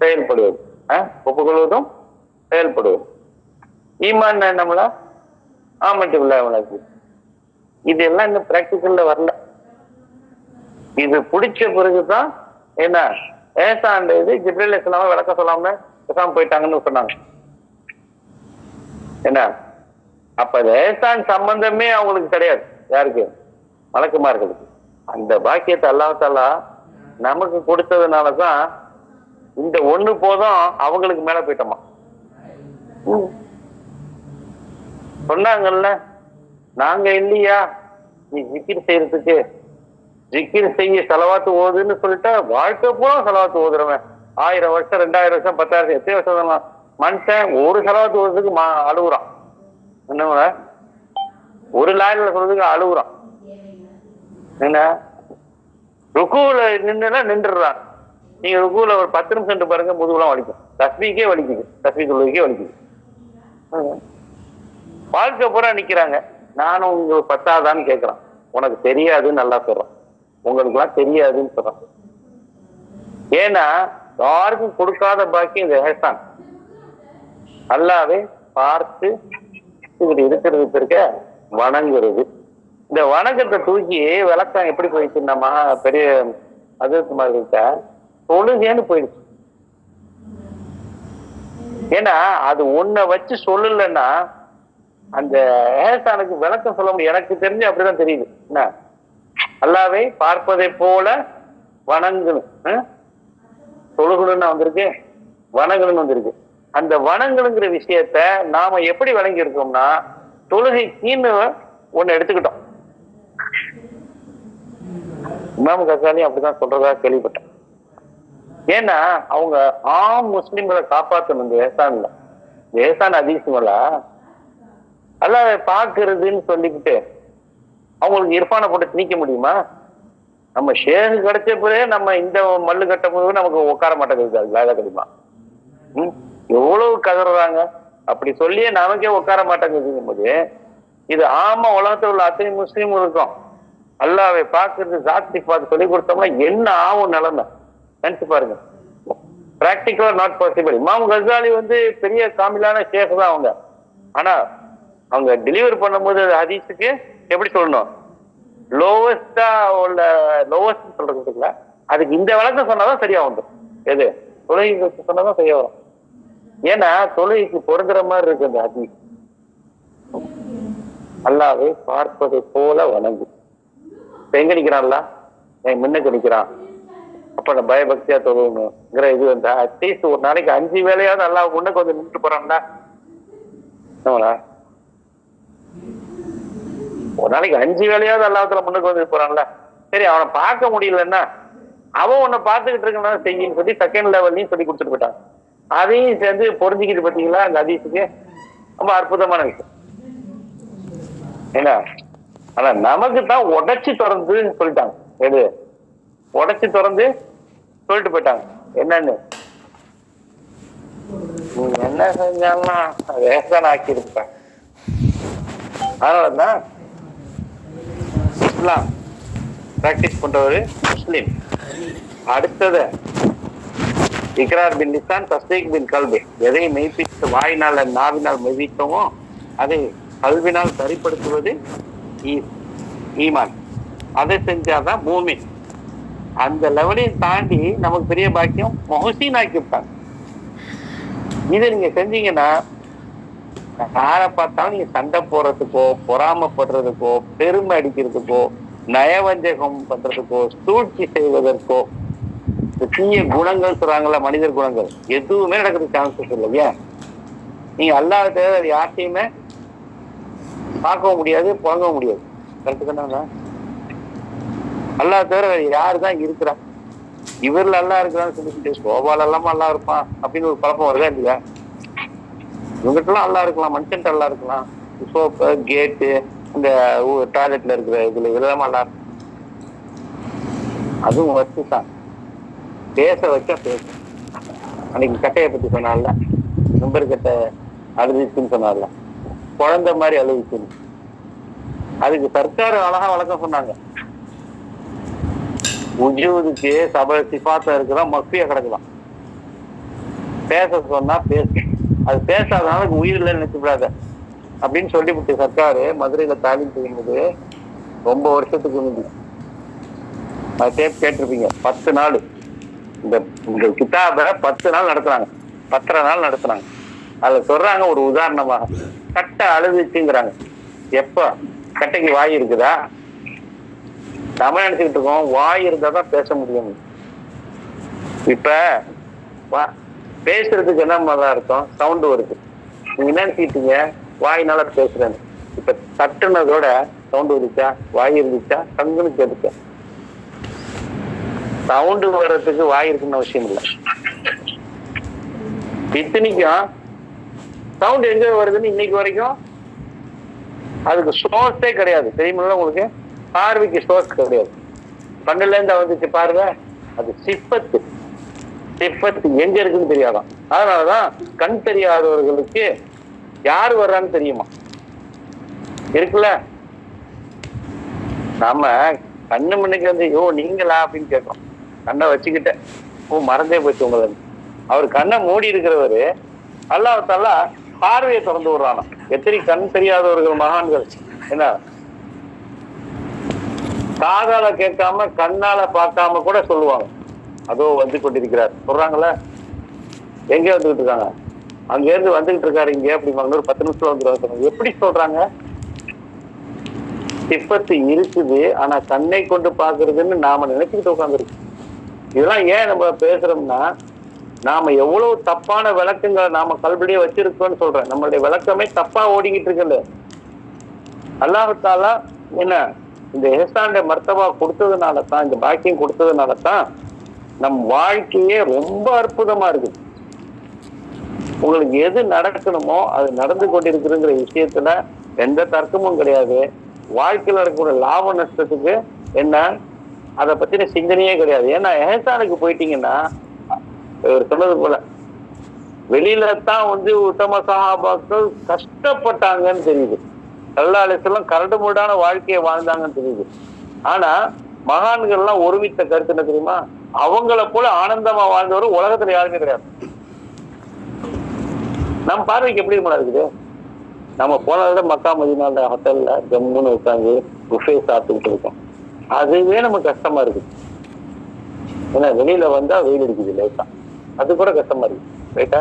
செயல்படுவது. ஒப்புக்கொள்வதும் செயல்படுவது. ஈமான் நம்மளா ஆமத்துக்குள்ள. இது எல்லாம் இந்த பிராக்டிக்கல்ல வரல. இது பிடிச்ச பிறகுதான் என்ன ஏசாண்ட இது ஜிப்ரீல் இஸ்லாம விளக்க சொல்லாம பேசாம போயிட்டாங்கன்னு சொன்னாங்க. என்ன அப்ப ஏசான் சம்பந்தமே அவங்களுக்கு கிடையாது. யாருக்கு? மலக்குமார்களுக்கு. அந்த பாக்கியத்தை அல்லாஹ் தஆலா நமக்கு கொடுத்ததுனாலதான் இந்த ஒண்ணு போதும் அவங்களுக்கு மேல போயிட்டோமா. சொன்னாங்கல்ல, நாங்க இல்லையா நீ ஜிக்கிர் செய்யறதுக்கு, ஜிக்கிர் செய்ய செலவாத்து ஓதுன்னு சொல்லிட்டா வாழ்க்கை பூரா செலவாத்து ஓதுறவன் 1000 வருஷம் 2000 வருஷம் 10,000 எத்தனை வருஷம் மனுஷன் ஒரு செலவாத்து ஓதுறதுக்கு அழுகுறான். என்ன ஒரு லாயில சொல்றதுக்கு அழுகுறான். என்ன ருக்குல நின்றுறான். நீங்க ருக்குல ஒரு 10 நிமிஷம் பாருங்க, முதுகுலாம் வலிக்கும். தஸ்பீக்கே வலிக்குது, தஸ்பீ தொழுகைக்கே வலிக்குது. வாழ்க்கை பூரா நிக்கிறாங்க. நானும் உங்களுக்கு பத்தாதான்னு கேட்கறான். உனக்கு தெரியாதுன்னு நல்லா சொல்றான், உங்களுக்கு எல்லாம் தெரியாதுன்னு சொல்றான். ஏன்னா யாருக்கும் கொடுக்காத பாக்கியம் இந்த ஏசான். அல்லாவே பார்த்து இப்படி இருக்கிறது இருக்க வணங்குறது. இந்த வணக்கத்தை தூக்கி விளக்கம் எப்படி போயிடுச்சுன்னா பெரிய அதிர்த்து மாதிரி இருக்க தொழுகேன்னு போயிடுச்சு. ஏன்னா அது உன்னை வச்சு சொல்லலைன்னா அந்த ஏசானுக்கு விளக்கம் சொல்ல முடியும். எனக்கு தெரிஞ்சு அப்படிதான் தெரியுது. என்ன அல்லாவே பார்ப்பதை போல வணங்கணும், தொழுகணும்னு வந்திருக்கு, வணங்கணும்னு வந்திருக்கு. அந்த வணங்கணுங்கிற விஷயத்த நாம எப்படி வழங்கி இருக்கோம்னா தொழுகைக்குன்னு ஒண்ணு எடுத்துக்கிட்டோம். இமாம் கசாலி அப்படிதான் சொல்றதா கேள்விப்பட்டேன். ஏன்னா அவங்க முஸ்லிம்களை காப்பாற்றணும். இந்த ஏசான்ல, இந்த ஏசான் அதிசயங்களா அல்லாஹ் பாக்குறதுன்னு சொல்லிக்கிட்டு அவங்களுக்கு இர்ஃபானை போட்டு திணிக்க முடியுமா? நம்ம ஷேகு கிடைச்ச பிறகு நம்ம இந்த மல்லு கட்டும் போது நமக்கு உட்கார மாட்டேங்குது. லாதா கிடைக்குமா? எவ்வளவு கதறாங்க. அப்படி சொல்லியே நமக்கே உட்கார மாட்டேங்குதுங்கும் போது இது உலகத்தில் உள்ள அத்தனை முஸ்லீம்களுக்கும் அல்லாவை பார்க்கறது ஜாத்தி பார்த்து சொல்லி கொடுத்தோம்னா என்ன ஆகும் நிலைமை நினைச்சு பாருங்க. பிராக்டிகலா நாட் பாசிபிள். இமாம் கசாலி வந்து பெரிய காமிலான ஷேக் தான் அவங்க. ஆனா அவங்க டெலிவரி பண்ணும்போது ஹதீஸுக்கு எப்படி சொல்லணும், லோவஸ்டா உள்ள லோவஸ்ட் சொல்றதுக்குல அதுக்கு இந்த விளக்கம் சொன்னாதான் சரியா வந்துடும். எது தொழுகைக்கு சொன்னாதான் சரியா வரும். ஏன்னா தொழுகைக்கு பொருந்துற மாதிரி இருக்கு அந்த ஹதீஸ். அல்லாவை பார்ப்பதை போல வணங்கு. எங்க நிக்கிறான்ல முன்னுக்கு நிக்கிறான், அப்ப நான் பயபக்தியா தொழுகணுங்கிற இது வந்து அட்லீஸ்ட் ஒரு நாளைக்கு 5 வேளையாவது அல்லாஹ் முன்னுக்கு கொஞ்சம் நின்று போறான்டா. ஒரு நாளைக்கு 5 வேளையாவது அல்லாஹ்வுல முன்னுக்கு வந்து போறான்ல. சரி, அவனை பார்க்க முடியலன்னா அவன் உன்னை பார்த்துக்கிட்டு இருக்கணும் செய்யின்னு சொல்லி செகண்ட் லெவல்லையும் சொல்லி கொடுத்துட்டு போயிட்டான். அதையும் சேர்ந்து பொருந்திக்கிட்டு பார்த்தீங்களா அந்த ஹதீஸுக்கு. ரொம்ப அற்புதமான விஷயம் ஏன்னா. ஆனா நமக்கு தான் உடைச்சு திறந்து சொல்லிட்டாங்க. எது உடைச்சு திறந்து சொல்லிட்டு போயிட்டாங்க என்னன்னு. நீ என்ன செஞ்சாலும் வேஸ்டான ஆக்கி இருப்பேன். அதனாலதான் இஸ்லாம் பிராக்டிஸ் பண்றவரு முஸ்லிம். அடுத்தது இக்ரார் பின் லிசான் தஸ்தீக் பின் கல்வி. எதை மெய்ப்பித்து வாயினால் நாவினால் மெய்ப்பித்தோமோ அதை கல்வினால் சரிப்படுத்துவது ஈமான். அதை செஞ்சாதான் மூமின். அந்த லெவலையும் தாண்டி நமக்கு பெரிய பாக்கியம் முஹ்சின் ஆக்கி விட்டாங்க. இதை நீங்க செஞ்சீங்கன்னா யாரை பார்த்தாலும் நீங்க சண்டை போடுறதுக்கோ பொறாமப்படுறதுக்கோ பெருமை அடிக்கிறதுக்கோ நயவஞ்சகம் பண்றதுக்கோ சூழ்ச்சி செய்வதற்கோ தீய குணங்கள் சொல்றாங்கல்ல மனிதர் குணங்கள் எதுவுமே நடக்கிறதுக்கு சான்சஸ் இல்லை. ஏன் நீங்க அல்லாஹ் தவிர யார்ட்டையுமே பார்க்கவும் முடியாது புழங்கவும் முடியாது. கரெக்டு தானே? அல்லாஹ் தவிர யாருதான் இருக்கிறா? இவர்ல அல்லா இருக்கிறான்னு சொல்லிட்டு சோபால எல்லாம அல்லா இருப்பான் அப்படின்னு ஒரு குழப்பம் வருதா இல்லையா? இவங்கிட்டலாம் அல்லா இருக்கலாம், மனுஷன்ட்டு அல்லா இருக்கலாம். சோப்பு கேட்டு இந்த டாய்லெட்ல இருக்கிற இதுல இதெல்லாம் அல்லா இருக்கும். அதுவும் வச்சுதான் பேச வச்சா பேசும். அன்னைக்கு கட்டையை பத்தி சொன்னால நம்பர் கட்டை அழுதுச்சுன்னு சொன்னால குழந்தை மாதிரி அழுதுச்சுன்னு. அதுக்கு சர்க்கார் அழகா வழக்கம் சொன்னாங்க. உஜூதுக்கு சபை சிபாத்தா இருக்குதான் மக்பியா கிடக்குதான். பேச சொன்னா பேசும். அது பேசாதனால உயிரில் நினைச்சுடாத அப்படின்னு சொல்லிவிட்டு சர்க்காரு மதுரையில தாலீம் செய்யும்போது ரொம்ப வருஷத்துக்கு முந்தி டேப் கேட்டிருப்பீங்க. 10 நாள் இந்த கிதாபை 10 நாள் நடத்துறாங்க, 10 நாள் நடத்துறாங்க. அதுல சொல்றாங்க ஒரு உதாரணமாக கட்டை அழுதுச்சுங்கிறாங்க. எப்ப கட்டைக்கு வாய் இருக்குதா? நம்ம நினைச்சுக்கிட்டு இருக்கோம் வாய் இருந்தா தான் பேச முடியும். இப்ப பேசுறதுக்கு என்ன மாதிரி இருக்கும்? சவுண்டு வருது. நீங்க என்ன நினைச்சுக்கிட்டீங்க? வாயினால பேசுறேன்னு. இப்ப தட்டுனதோட சவுண்டு வந்துச்சா? வாய் இருந்துச்சா? கங்குன்னு கேட்டுச்சா? சவுண்டு வர்றதுக்கு வாய் இருக்குன்னு அவசியம் இல்லை. இத்தனைக்கும் சவுண்ட் எங்க வருதுன்னு இன்னைக்கு வரைக்கும் அதுக்கு சோர்ஸே கிடையாது. தெரியுமில்ல உங்களுக்கு? பார்வைக்கு சோர்ஸ் கிடையாது. கண்ணுல இருந்து வந்துச்சு பாருங்க, அது சிப்பத்து. சிப்பத்து எங்க இருக்குன்னு தெரியாதான். அதனாலதான் கண் தெரியாதவர்களுக்கு யாரு வர்றான்னு தெரியுமா? இருக்குல்ல, நாம கண்ணு முன்னுக்கு வந்து யோ நீங்களா அப்படின்னு கேட்கறோம். கண்ணை வச்சுக்கிட்ட மறந்தே போச்சு உங்களுக்கு. அவர் கண்ணை மூடி இருக்கிறவரு அல்லாஹ்தால பார்வையை திறந்து விடுறானா. எத்தனை கண் தெரியாதவர்கள் மகான்கள் என்ன காதால கேட்காம கண்ணால பார்க்காம கூட சொல்லுவாங்க அதோ வந்து கொண்டிருக்கிறார் சொல்றாங்கல்ல. எங்க வந்துகிட்டு இருக்காங்க? அங்க இருந்து வந்துகிட்டு இருக்காரு இங்க அப்படிம்பாங்க. ஒரு 10 நிமிஷத்துல வந்துருவாங்க. எப்படி சொல்றாங்க? சிப்பத்து இருக்குது, ஆனா கண்ணை கொண்டு பாக்குறதுன்னு நாம நினைச்சுக்கிட்டு உட்காந்துருக்கு. இதெல்லாம் ஏன் நம்ம பேசுறோம்னா நாம எவ்வளவு தப்பான விளக்கங்களை நாம கல்வியே வச்சிருக்கோம்னு சொல்றேன். நம்மளுடைய விளக்கமே தப்பா ஓடிக்கிட்டு இருக்குல்ல. அல்லாஹ் தஆலா என்ன இந்த இஹ்சான் மர்த்தபா கொடுத்ததுனால தான், இந்த பாக்கியம் கொடுத்ததுனால தான் நம் வாழ்க்கையே ரொம்ப அற்புதமா இருக்குது. உங்களுக்கு எது நடக்கணுமோ அது நடந்து கொண்டிருக்குங்கிற விஷயத்துல எந்த தர்க்கமும் கிடையாது. வாழ்க்கையில் இருக்கக்கூடிய லாப நஷ்டத்துக்கு என்ன அதை பத்தின சிந்தனையே கிடையாது. ஏன்னா இஹ்சானுக்கு போயிட்டீங்கன்னா இவர் சொன்னது போல வெளியில தான் உத்தம சஹாபாக்கள் கஷ்டப்பட்டாங்கன்னு தெரியுது. ஸல்லல்லாஹு அலைஹி வஸல்லம் கரடுமுரடான வாழ்க்கையை வாழ்ந்தாங்கன்னு தெரியுது. ஆனா மகான்கள்லாம் ஒருமித்த கருத்து என்ன தெரியுமா? அவங்கள போல ஆனந்தமா வாழ்ந்தவரும் உலகத்துல யாருமே கிடையாது. நம்ம பார்வைக்கு எப்படி இருக்குது? நம்ம போனதை மக்கா மதீனால ஹோட்டல்ல ஜம்முன்னு உட்காந்து புஃபே சாப்பிட்டுக்கிட்டு இருக்கோம். அதுவே நமக்கு கஷ்டமா இருக்குது. ஏன்னா வெளியில வந்தா வெயில் அடிக்குது லைட்டா, அது கூட கஷ்டமா இருக்கு. ரைட்டா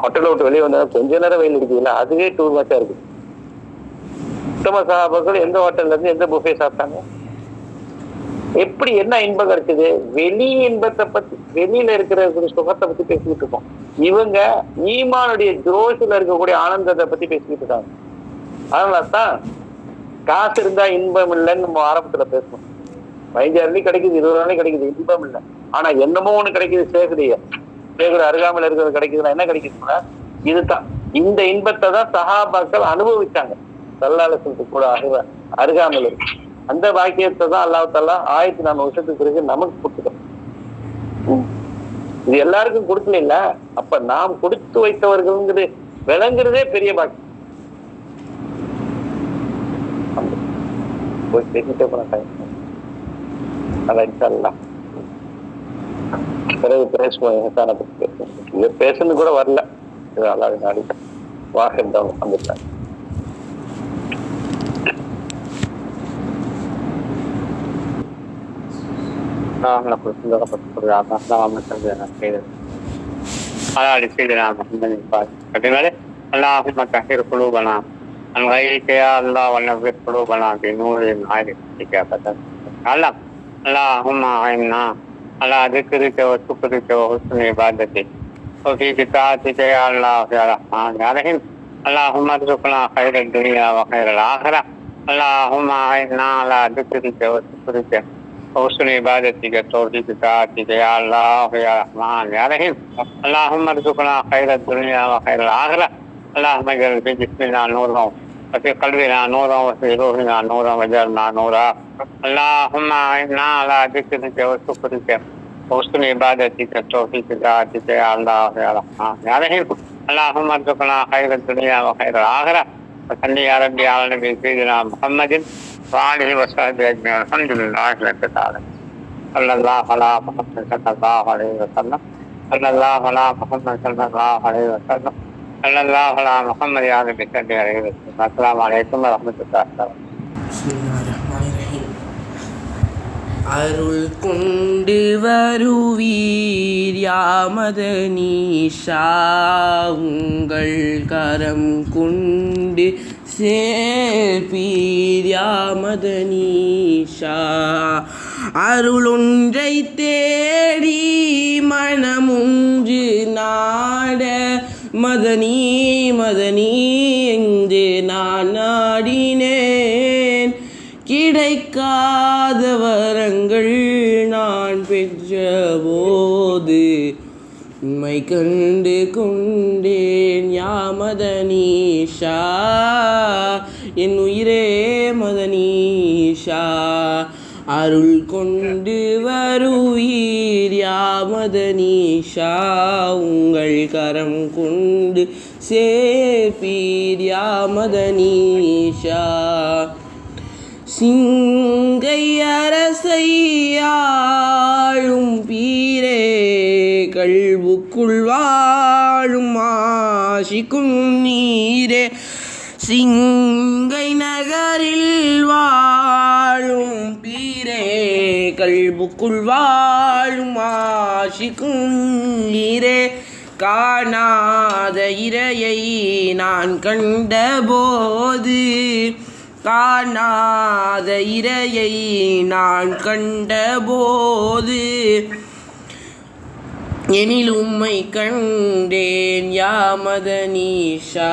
ஹோட்டலை விட்டு வெளியே வந்தா கொஞ்ச நேரம் வெயில் அடிக்குதுல்ல, அதுவே டூ மச்சா இருக்குது. உத்தம சஹாபாக்கள் எந்த ஹோட்டல்ல இருந்து எந்த புஃபே சாப்பிட்டாங்க? எப்படி என்ன இன்பம் கிடைச்சது? வெளி இன்பத்தை பத்தி, வெளியில இருக்கிற சுகத்தை பத்தி பேசிக்கிட்டு இருக்கோம். இவங்க ஈமானுடைய ஜோஷில இருக்கக்கூடிய ஆனந்தத்தை பத்தி பேசிக்கிட்டு இருக்காங்க. அதனாலதான் காசு இருந்தா இன்பம் இல்லைன்னு நம்ம ஆரம்பத்துல பேசணும். 15 கிடைக்குது, 20 கிடைக்குது, இன்பம் இல்லை. ஆனா என்னமோ ஒண்ணு கிடைக்குது, சேகுற அருகாமையில இருக்கிறது கிடைக்குதுன்னா என்ன கிடைக்குதுன்னா இதுதான். இந்த இன்பத்தை தான் சஹாபாக்கள் அனுபவிச்சாங்க. சல்லல்லாஹு கூட அருகாமையில் இருக்கு. அந்த பாக்கியத்தை தான் அல்லாஹ் தஆலா 1400 வருஷத்துக்கு பிறகு நமக்கு கொடுத்துட்டோம். இது எல்லாருக்கும் கொடுக்கல இல்ல. அப்ப நாம் கொடுத்து வைத்தவர்கள் விளங்குறதே பெரிய பாக்கியம். போய் பேசிட்டே போன பிறகு பேசுவோம். எஹசானை பத்தி பேசுவோம். இதை பேசுன்னு கூட வரல. இது அல்லாஹ் நாடி வாஹிதான் வந்துட்டாங்க. اللهم طهر قلوبنا عن غيرك يا الله ونور قلوبنا بنور معرفتك ابدا. اللهم اعنا على ذكرك وشكرك وحسن عبادتك وفي طاعتك يا الله يا رحمن يا رحيم. اللهم ارزقنا خير الدنيا وخير الاخره. اللهم اعنا على ذكرك وشكرك وحسن عبادتك توفيق طاعتك يا الله يا رحمن يا رحيم. اللهم ارزقنا خير الدنيا وخير الاخره. اللهم اجعل في جسمنا نورا وفي قلبنا نورا وفي روحنا نورا واجعلنا نورا. اللهم اعنا على ذكرك وشكرك وحسن عبادتك توفيق طاعتك يا الله يا رحمن يا رحيم. اللهم ارزقنا خير الدنيا وخير الاخره. وصل يا ربي على نبي سيدنا محمد وآله وصحبه أجمعين. الحمد لله رب العالمين. صلى الله على محمد صلى الله عليه وسلم. صلى الله على محمد صلى الله عليه وسلم. صلى الله على محمد يا رب صل عليه وسلم. السلام عليكم ورحمة الله وبركاته. பிஸ்மில்லாஹிர்ரஹ்மானிர்ரஹீம். அருள் கொண்டு வருவீர் யாமதனீஷா, உங்கள் கரம் கொண்டு சேர்ப்பீர் யாமதனீஷா. அருளொன்றை தேடி மனமுன்று நாட மதனி மதனி என்று நான் நாடினேன். கிடைக்காத வரங்கள் நான் பெற்ற போது உம்மை கண்டு கொண்டேன் யா மதனீஷா, என் உயிரே மதனீஷா. அருள் கொண்டு வருவீர் யா மதனீஷா, உங்கள் கரம் கொண்டு சேர்ப்பீர் யா மதனீஷா. சிங்கை அரசையாளும் பீரே, கல்புக்குள் வாழும் ஆஷிக்கும் நீரே. சிங்கை நகரில் வாழும் பீரே, கல்புக்குள் வாழும் ஆஷிக்கும் நீரே. காணாத இறையை நான் கண்டபோது, காணாத இறையை நான் கண்டபோது எனில் உம்மை கண்டேன் யா மதனீஷா,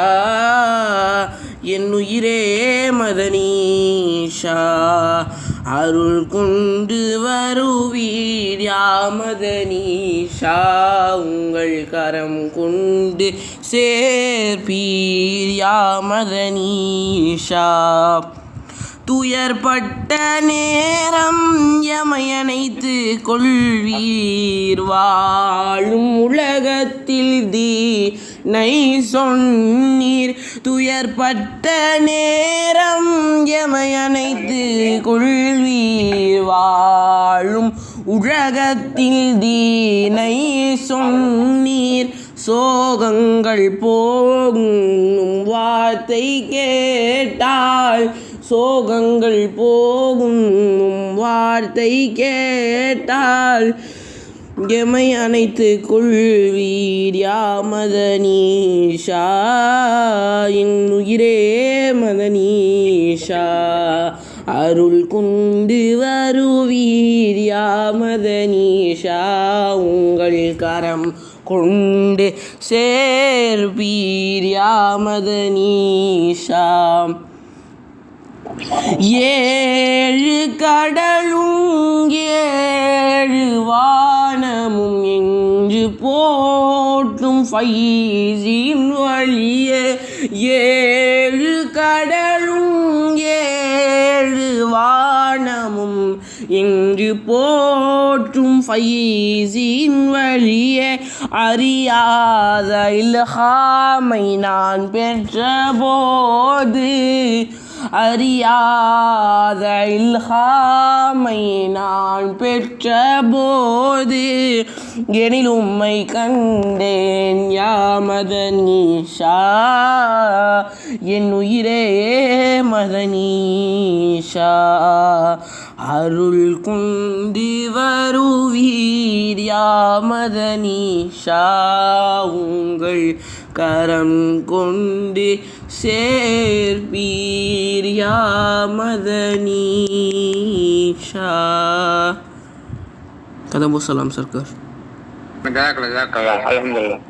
என் உயிரே மதனீஷா. அருள் கொண்டு வருவீர் யா மதனீஷா, உங்கள் கரம் கொண்டு சேர்ப்பீர் யா மதனீஷா. துயர்பட்ட நேரம் எமையணைத்து கொள்வீர், வாழும் உலகத்தில் நை சொன்னீர் துயர்பட்ட நேரம் எமையனைத்து கொள்வீர் வாழும் உலகத்தில் தீனை சொன்னீர் சோகங்கள் போகும் வார்த்தை கேட்டால் சோகங்கள் போகும் வார்த்தை கேட்டால் எமை அனைத்து கொள்வீர் யா மதனீஷா என் உயிரே மதனீஷா அருள் கொண்டு வருவீர் யா மதனீஷா உங்கள் கரம் கொண்டு சேர்வீர் யா மதனீஷா ஏழு கடலும் ஏழு வானமும் எங்கு போற்றும் ஃபைஸின் வழியே ஏழு கடலும் ஏழு வானமும் எங்கு போற்றும் ஃபைஸின் வழியே அறியாத இல்ஹாமை நான் பெற்ற போது அறியாத இல்ஹாமை நான் பெற்ற போது எனில் உம்மை கண்டேன் யா மதனீஷா என் உயிரே மதனீஷா அருள் கொண்டு வருவீர் யா மதனீஷா உங்கள் கரம் கொண்டு சேர்ப்பீர் யா மதனீஷா. கதம்பு சலாம் சர்க்கார். அல்ஹம்துலில்லாஹ்.